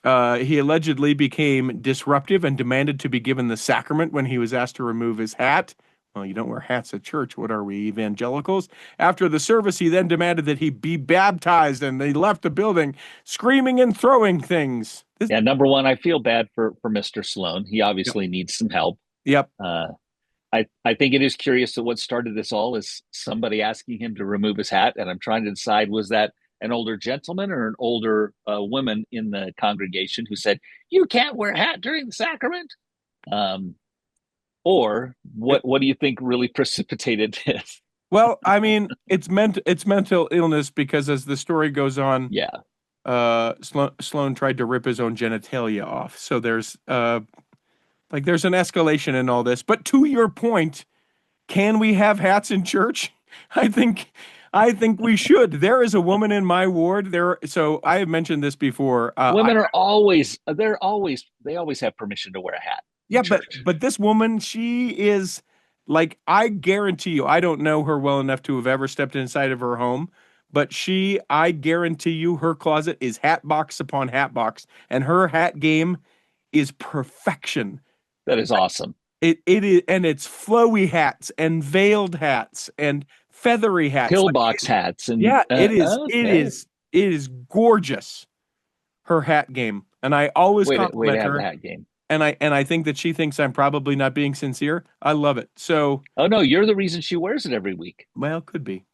He allegedly became disruptive and demanded to be given the sacrament when he was asked to remove his hat. Well, you don't wear hats at church. What are we, evangelicals? After the service, he then demanded that he be baptized, and they left the building screaming and throwing things. Yeah, number one, I feel bad for Mr. Sloan. He obviously needs some help. Yep. I think it is curious that what started this all is somebody asking him to remove his hat, and I'm trying to decide, was that an older gentleman or an older woman in the congregation who said, "You can't wear a hat during the sacrament"? Or what do you think really precipitated this? Well, I mean, it's mental illness because as the story goes on, Sloan tried to rip his own genitalia off. So there's there's an escalation in all this. But to your point, can we have hats in church? I think we should. There is a woman in my ward. So I have mentioned this before. Women are always they always have permission to wear a hat. Yeah, but this woman, she is like, I guarantee you, I don't know her well enough to have ever stepped inside of her home, but I guarantee you, her closet is hat box upon hat box, and her hat game is perfection. That is awesome. It is, and it's flowy hats and veiled hats and feathery hats. Like, Pillbox hats and yeah, it is. It okay. is. It is gorgeous. Her hat game, and I always Way to compliment have the her. hat game. And I think that she thinks I'm probably not being sincere. I love it. So, Oh no, you're the reason she wears it every week. well, could be.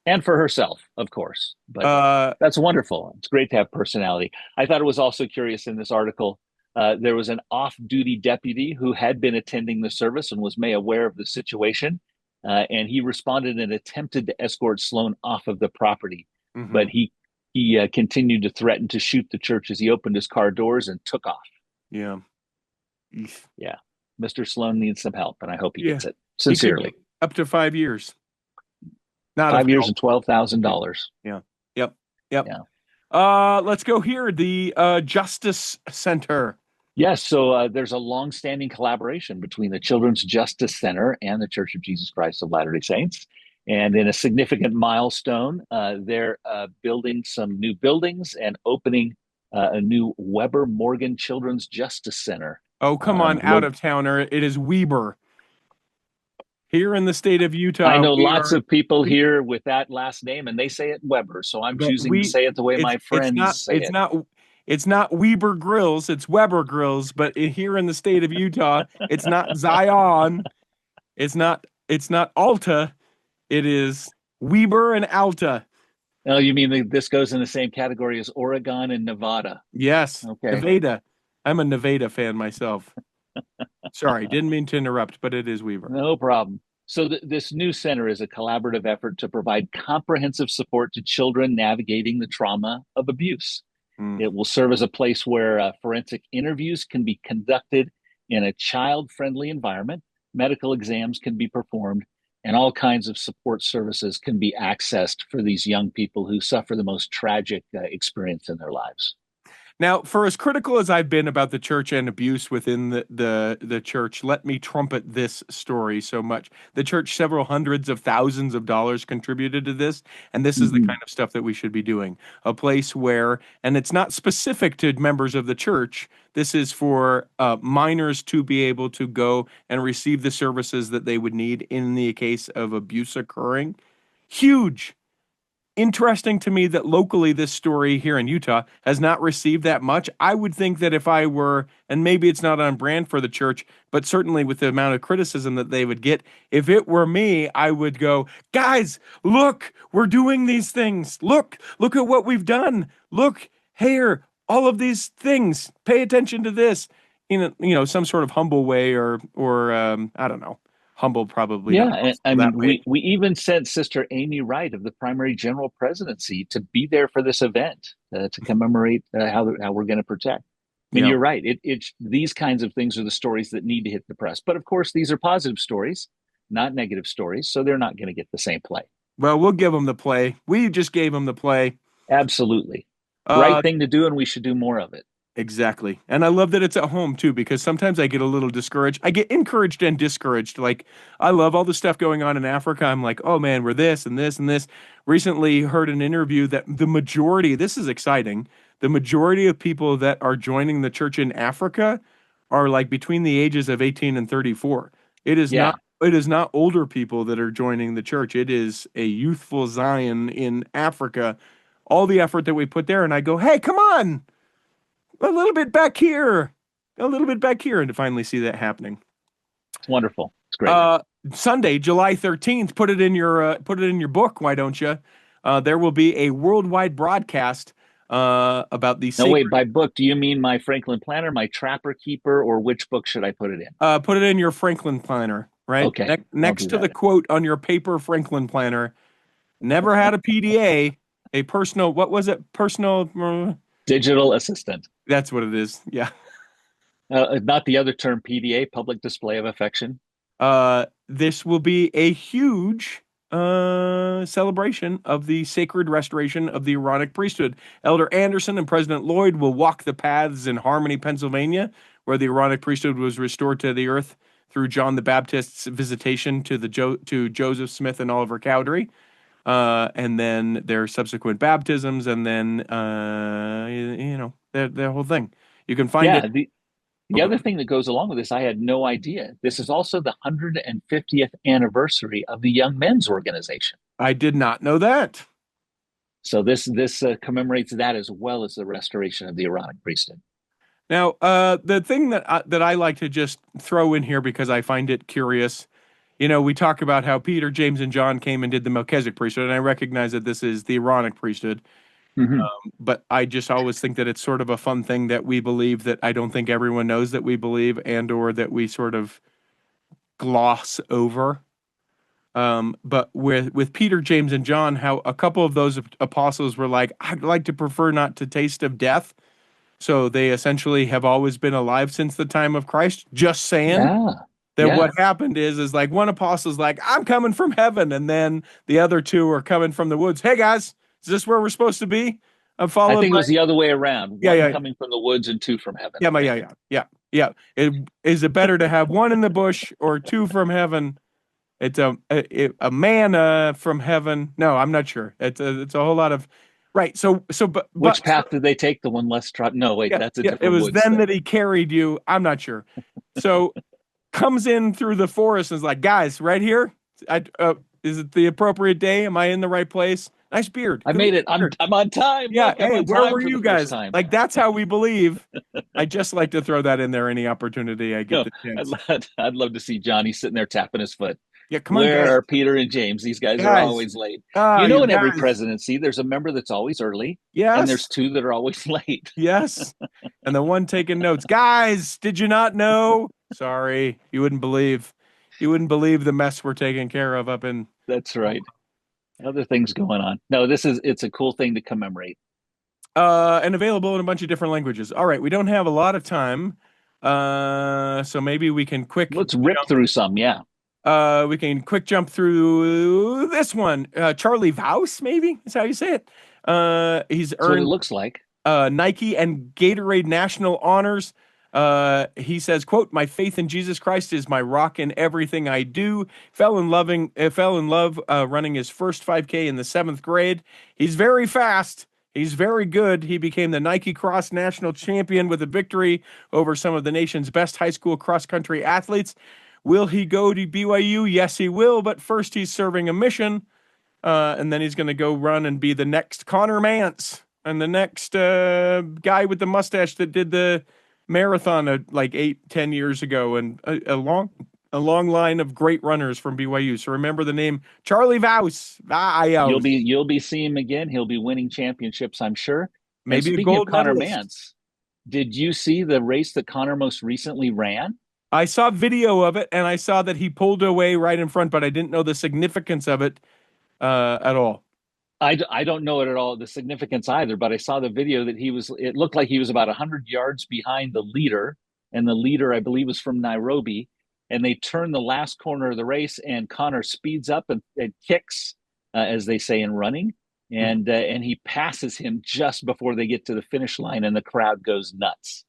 And for herself, of course. But Uh, that's wonderful. It's great to have personality. I thought it was also curious in this article. There was an off-duty deputy who had been attending the service and was made aware of the situation, and he responded and attempted to escort Sloan off of the property, but mhm. he continued to threaten to shoot the church as he opened his car doors and took off. Yeah. Eef. Yeah, Mr. Sloan needs some help, and I hope he Yeah. gets it He could get sincerely. up to 5 years. Not of 5 years help. and $12,000. Yeah. Yep. Yep. Yeah. Let's go here. The Justice Center. Yes, so there's a long-standing collaboration between the Children's Justice Center and the Church of Jesus Christ of Latter-day Saints. And in a significant milestone, they're building some new buildings and opening a new Weber Morgan Children's Justice Center. Oh, come on, out of towner. It is Weber. Here in the state of I Utah, know we lots are of people we, here with that last name, and they say it Weber. So I'm but choosing to we say it the way my it's friends not say it. it's not Weber Grills, it's Weber Grills, but here in the state of Utah, it's not Zion, it's not Alta, it is Weber and Alta. Oh, you mean this goes in the same category as Oregon and Nevada? Yes, Okay. Nevada. I'm a Nevada fan myself. Sorry, didn't mean to interrupt, but it is Weber. No problem. So, this new center is a collaborative effort to provide comprehensive support to children navigating the trauma of abuse. Mm. It will serve as a place where forensic interviews can be conducted in a child friendly environment, medical exams can be performed, and all kinds of support services can be accessed for these young people who suffer the most tragic experience in their lives. Now, for as critical as I've been about the church and abuse within the church, let me trumpet this story so much. The church, several hundreds of thousands of dollars contributed to this, and this is the Mm-hmm. kind of stuff that we should be doing. A place where, and it's not specific to members of the church, this is for minors to be able to go and receive the services that they would need in the case of abuse occurring. Huge. Interesting to me that locally this story here in Utah has not received that much. I would think that if I were, and maybe it's not on brand for the church, but certainly with the amount of criticism that they would get, if it were me, I would go, guys, look, we're doing these things. Look at what we've done. Look here, all of these things. Pay attention to this in some sort of humble way, or I don't know. Humble, probably not Yeah, I possible that mean, way. we even sent Sister Amy Wright of the Primary General Presidency to be there for this event to commemorate how we're going to protect. I mean, Yeah. you're right. It's these kinds of things are the stories that need to hit the press. But of course, these are positive stories, not negative stories, so they're not going to get the same play. Well, we'll give them the play. We just gave them the play. Absolutely, right Uh, thing to do, and we should do more of it. exactly. And I love that it's at home too, because sometimes I get a little discouraged. I get encouraged and discouraged. Like, I love all the stuff going on in Africa. I'm like, oh man, we're this and this and this. Recently heard an interview that the majority, this is exciting, the majority of people that are joining the church in Africa are like between the ages of 18 and 34. Yeah, It is not older people that are joining the church. It is a youthful Zion in Africa. All the effort that we put there, and I go, hey, come on, a little bit back here, a little bit back here, and to finally see that happening. it's wonderful. It's great. Sunday, July 13th. Put it in your book. Why don't you? There will be a worldwide broadcast about the No, sacred. wait. By book, do you mean my Franklin Planner, my Trapper Keeper, or which book should I put it in? Put it in your Franklin planner, right? Okay, I'll Next do to the that. quote on your paper Franklin planner. Never had a PDA, a personal. What was it? Personal. Digital assistant. That's what it is. Yeah. Not the other term PDA, public display of affection. This will be a huge celebration of the sacred restoration of the Aaronic priesthood. Elder Anderson and President Lloyd will walk the paths in Harmony, Pennsylvania, where the Aaronic priesthood was restored to the earth through John the Baptist's visitation to to Joseph Smith and Oliver Cowdery. And then their subsequent baptisms, and then the whole thing. You can find Yeah, it. The other thing that goes along with this, I had no idea. This is also the 150th anniversary of the Young Men's Organization. I did not know that. So this commemorates that as well as the restoration of the Aaronic priesthood. Now, the thing that I like to just throw in here because I find it curious, we talk about how Peter, James, and John came and did the Melchizedek priesthood, and I recognize that this is the Aaronic priesthood. Mm-hmm. But I just always think that it's sort of a fun thing that we believe that I don't think everyone knows that we believe, and or that we sort of gloss over. But with Peter, James, and John, how a couple of those apostles were like, I'd like to prefer not to taste of death. So they essentially have always been alive since the time of Christ. Just saying. What happened is like one apostle's like, I'm coming from heaven, and then the other two are coming from the woods. Hey guys, is this where we're supposed to be? I think it was the other way around. One coming from the woods and two from heaven. Yeah. Is it better to have one in the bush or two from heaven? It's a man from heaven. No, I'm not sure. It's a whole lot of right. But which path did they take? The one less trod? No, wait, that's a different. It was then that he carried you. I'm not sure. So comes in through the forest and is like, guys, right here. Is it the appropriate day? Am I in the right place? Nice beard. I made it. I'm on time. Yeah. Hey, where were you guys? Like, that's how we believe. I just like to throw that in there any opportunity I get the chance. I'd love to see Johnny sitting there tapping his foot. Yeah, come on, Where guys. are Peter and James? These guys are always late. In every presidency, there's a member that's always early. Yes. And there's two that are always late. Yes. And the one taking notes. Guys, did you not know? Sorry, you wouldn't believe the mess we're taking care of up in. That's right. Other things going on. No, it's a cool thing to commemorate. And available in a bunch of different languages. All right, we don't have a lot of time. So maybe we can let's rip through some, yeah. We can quick jump through this one. Charlie Vaus, maybe is how you say it. He's earned what it looks like. Nike and Gatorade national honors. He says, quote, my faith in Jesus Christ is my rock in everything I do. Fell in love running his first 5K in the 7th grade. He's very fast. He's very good. He became the Nike Cross national champion with a victory over some of the nation's best high school cross-country athletes. Will he go to BYU? Yes, he will. But first he's serving a mission. And then he's going to go run and be the next Connor Mance and the next guy with the mustache that did the marathon like 8-10 years ago, and a long line of great runners from BYU. So remember the name Charlie Vaus. You'll be seeing him again. He'll be winning championships, I'm sure. Maybe speaking of Connor Mance, did you see the race that Connor most recently ran? I saw video of it, and I saw that he pulled away right in front, but I didn't know the significance of it at all. I don't know it at all, the significance either, but I saw the video that it looked like he was about 100 yards behind the leader, and the leader, I believe, was from Nairobi, and they turned the last corner of the race, and Connor speeds up and kicks, as they say in running, and he passes him just before they get to the finish line, and the crowd goes nuts.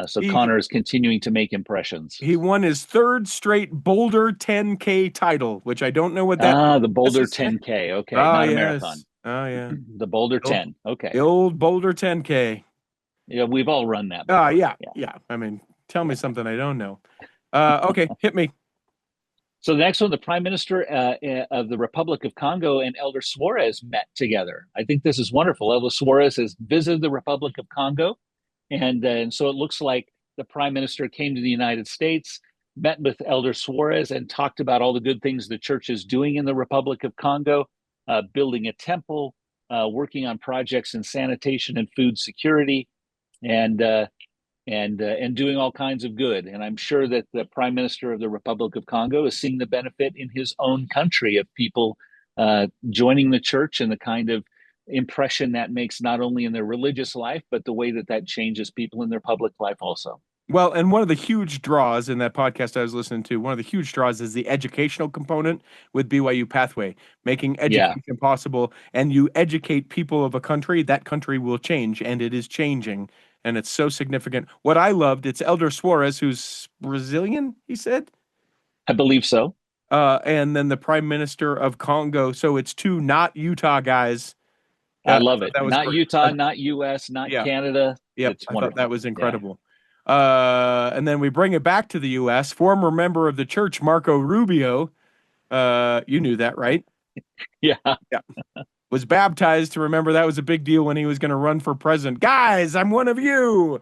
So Connor is continuing to make impressions. He won his 3rd straight Boulder 10K title, which I don't know what that the Boulder 10K. Okay, not a marathon. Oh, yeah. The Boulder 10. Okay. The old Boulder 10K. Yeah, we've all run that before. Yeah. I mean, tell me something I don't know. Okay, hit me. So the next one, the Prime Minister of the Republic of Congo and Elder Suarez met together. I think this is wonderful. Elder Suarez has visited the Republic of Congo. And so it looks like the Prime Minister came to the United States, met with Elder Suarez, and talked about all the good things the church is doing in the Republic of Congo, building a temple, working on projects in sanitation and food security, and doing all kinds of good. And I'm sure that the Prime Minister of the Republic of Congo is seeing the benefit in his own country of people joining the church and the kind of impression that makes not only in their religious life, but the way that changes people in their public life also. Well, and one of the huge draws in that podcast I was listening to, one of the huge draws is the educational component with BYU Pathway, making education possible. And you educate people of a country, that country will change, and it is changing. And it's so significant. What I loved, it's Elder Suarez, who's Brazilian, he said? I believe so. And then the Prime Minister of Congo. So it's two not Utah guys. I love it. Not great. Utah, not U.S., not Canada. Yeah, I thought that was incredible. And then we bring it back to the U.S. Former member of the church, Marco Rubio, you knew that, right? Yeah. Yeah. Was baptized to remember that was a big deal when he was going to run for president. Guys, I'm one of you.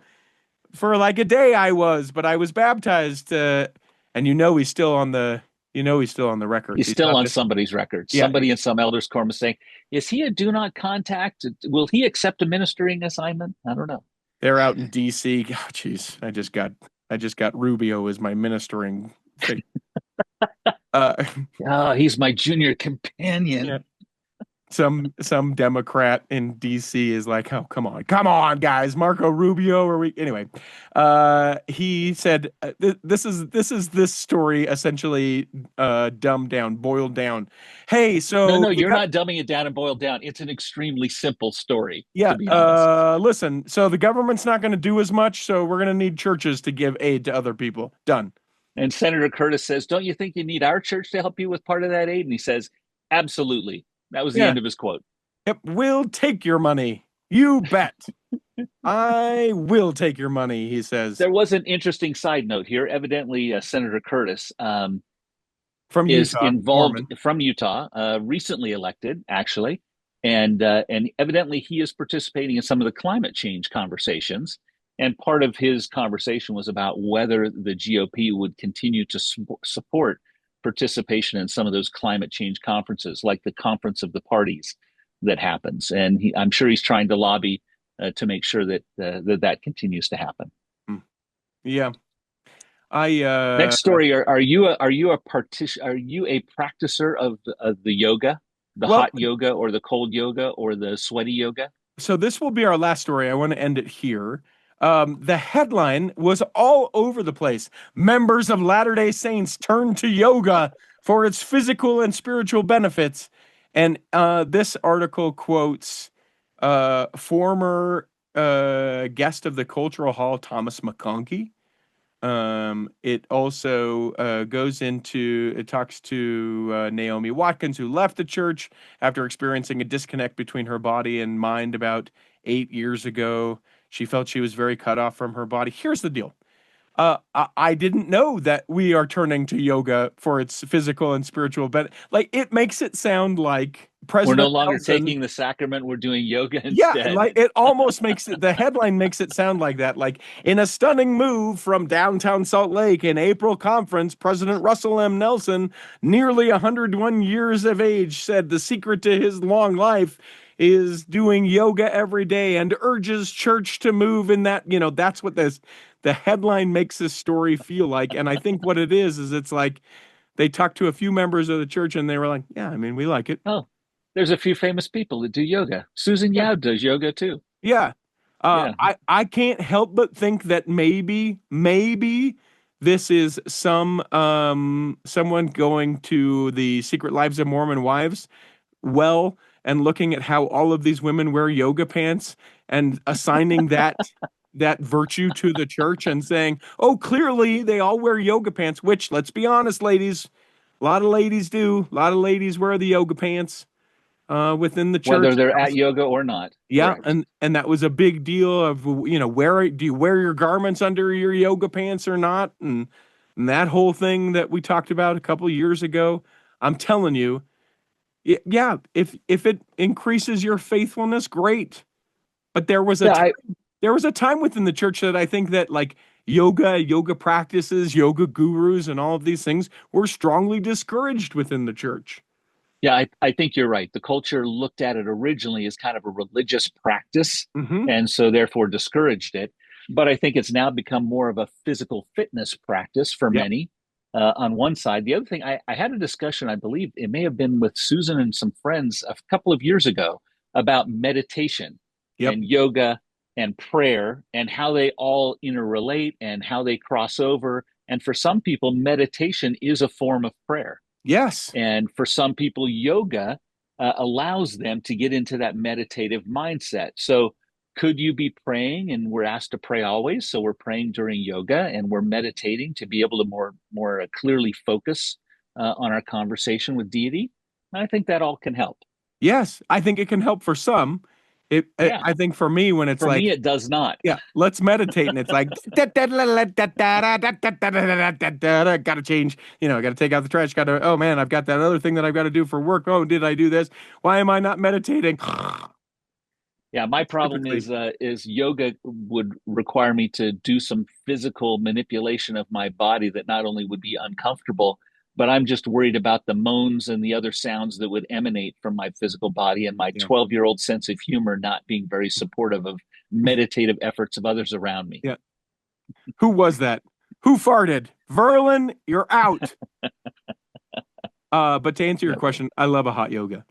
For like a day I was, but I was baptized. And he's still on the records. He's still on somebody's record. Yeah. Somebody in some elders' quorum is saying, is he a do not contact? Will he accept a ministering assignment? I don't know. They're out in DC. Oh, jeez. I just got Rubio as my ministering thing. Oh, he's my junior companion. Yeah. Some Democrat in DC is like, oh, come on, guys, Marco Rubio. Anyway? He said this is this story essentially dumbed down, boiled down. Hey, so no, you're not dumbing it down and boiled down. It's an extremely simple story. Yeah. To be honest. Listen. So the government's not going to do as much, so we're going to need churches to give aid to other people. Done. And Senator Curtis says, "Don't you think you need our church to help you with part of that aid?" And he says, "Absolutely." That was the end of his quote. Yep, we'll take your money. You bet. I will take your money, he says. There was an interesting side note here. Evidently, Senator Curtis from is Utah, involved Mormon. From Utah, recently elected, actually. And evidently he is participating in some of the climate change conversations. And part of his conversation was about whether the GOP would continue to support participation in some of those climate change conferences, like the Conference of the Parties that happens. And I'm sure he's trying to lobby to make sure that that continues to happen. Yeah. Next story. Are you a practicer of the yoga, the hot yoga or the cold yoga or the sweaty yoga? So this will be our last story. I want to end it here. The headline was all over the place. Members of Latter-day Saints turn to yoga for its physical and spiritual benefits. And this article quotes former guest of the Cultural Hall, Thomas McConkie. It also it talks to Naomi Watkins, who left the church after experiencing a disconnect between her body and mind about 8 years ago. She felt she was very cut off from her body. Here's the deal. I didn't know that we are turning to yoga for its physical and spiritual benefit. Like, it makes it sound like President We're no longer Nelson, taking the sacrament. We're doing yoga instead. Yeah, like it almost makes it, the headline makes it sound like that. Like, in a stunning move from downtown Salt Lake, in April conference, President Russell M. Nelson, nearly 101 years of age, said the secret to his long life is doing yoga every day and urges church to move in that. That's what the headline makes this story feel like. And I think what it is it's like they talked to a few members of the church and they were like, yeah, I mean, we like it. Oh, there's a few famous people that do yoga. Susan Yao does yoga too. Yeah. I can't help but think that maybe this is someone going to the Secret Lives of Mormon Wives and looking at how all of these women wear yoga pants and assigning that virtue to the church and saying, oh, clearly they all wear yoga pants, which, let's be honest, ladies, a lot of ladies do. A lot of ladies wear the yoga pants within the church. Whether they're at yoga or not. Yeah, correct. And that was a big deal of, do you wear your garments under your yoga pants or not? And that whole thing that we talked about a couple of years ago. I'm telling you, yeah, if it increases your faithfulness, great. But there was a time within the church that I think that, like, yoga practices, yoga gurus, and all of these things were strongly discouraged within the church. Yeah, I think you're right. The culture looked at it originally as kind of a religious practice, and so therefore discouraged it. But I think it's now become more of a physical fitness practice for many on one side. The other thing, I had a discussion, I believe it may have been with Susan and some friends a couple of years ago, about meditation and yoga and prayer and how they all interrelate and how they cross over. And for some people, meditation is a form of prayer. Yes. And for some people, yoga allows them to get into that meditative mindset. So could you be praying, and we're asked to pray always, so we're praying during yoga and we're meditating to be able to more clearly focus on our conversation with deity? I think that all can help. Yes, I think it can help for some. I think for me, when it's me, it does not. Yeah, let's meditate, and it's like gotta change. Gotta take out the trash. Oh man, I've got that other thing that I've got to do for work. Oh, did I do this? Why am I not meditating? Yeah, my problem is yoga would require me to do some physical manipulation of my body that not only would be uncomfortable, but I'm just worried about the moans and the other sounds that would emanate from my physical body, and my 12-year-old sense of humor not being very supportive of meditative efforts of others around me. Yeah. Who was that? Who farted? Verlin, you're out. But to answer your question, I love a hot yoga.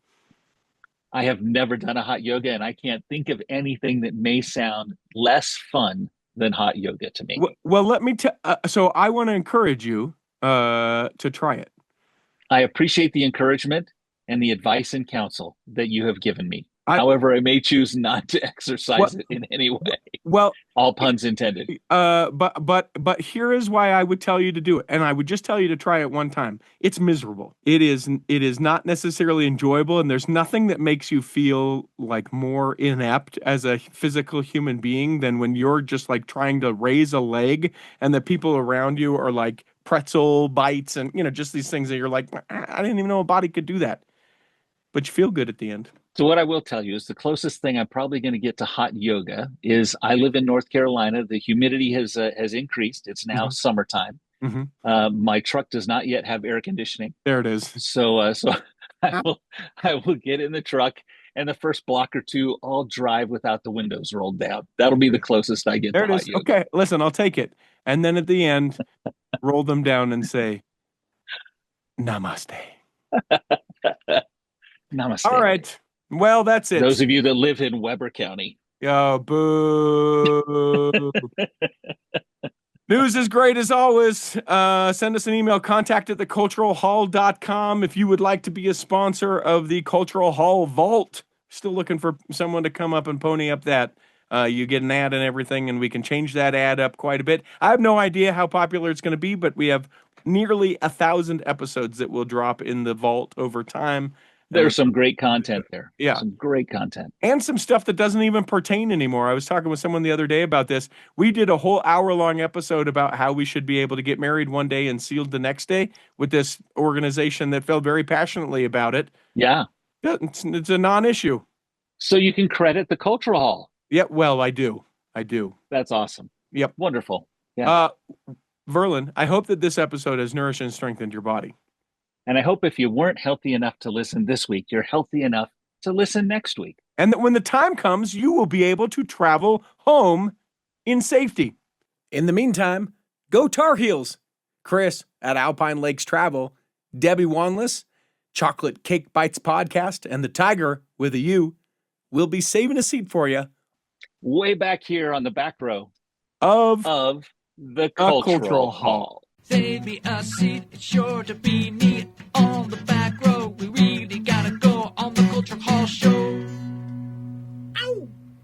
I have never done a hot yoga, and I can't think of anything that may sound less fun than hot yoga to me. Well, let me so I want to encourage you to try it. I appreciate the encouragement and the advice and counsel that you have given me. However, I may choose not to exercise it in any way. Well, all puns intended. But here is why I would tell you to do it, and I would just tell you to try it one time. It's miserable. It is not necessarily enjoyable, and there's nothing that makes you feel like more inept as a physical human being than when you're just like trying to raise a leg, and the people around you are like pretzel bites, and just these things that you're like, I didn't even know a body could do that, but you feel good at the end. So what I will tell you is the closest thing I'm probably going to get to hot yoga is I live in North Carolina. The humidity has increased. It's now summertime. My truck does not yet have air conditioning. There it is. So I will get in the truck, and the first block or two I'll drive without the windows rolled down. That'll be the closest I get to hot yoga. Okay, listen, I'll take it. And then at the end, roll them down and say, Namaste. Namaste. All right. Well, that's it. Those of you that live in Weber County. Oh, boo. News is great as always. Send us an email, contact@theculturalhall.com if you would like to be a sponsor of the Cultural Hall Vault. Still looking for someone to come up and pony up that. You get an ad and everything, and we can change that ad up quite a bit. I have no idea how popular it's going to be, but we have nearly 1,000 episodes that will drop in the vault over time. There's some great content there. Yeah. Some great content. And some stuff that doesn't even pertain anymore. I was talking with someone the other day about this. We did a whole hour-long episode about how we should be able to get married one day and sealed the next day with this organization that felt very passionately about it. Yeah. It's a non-issue. So you can credit the Cultural Hall. Yeah, well, I do. That's awesome. Yep. Wonderful. Yeah. Verlin, I hope that this episode has nourished and strengthened your body. And I hope if you weren't healthy enough to listen this week, you're healthy enough to listen next week. And that when the time comes, you will be able to travel home in safety. In the meantime, go Tar Heels. Chris at Alpine Lakes Travel, Debbie Wanless, Chocolate Cake Bites Podcast, and the Tiger with a U will be saving a seat for you. Way back here on the back row of the Cultural Hall. Save me a seat, it's sure to be neat on the back row. We really gotta go on the Cultural Hall show.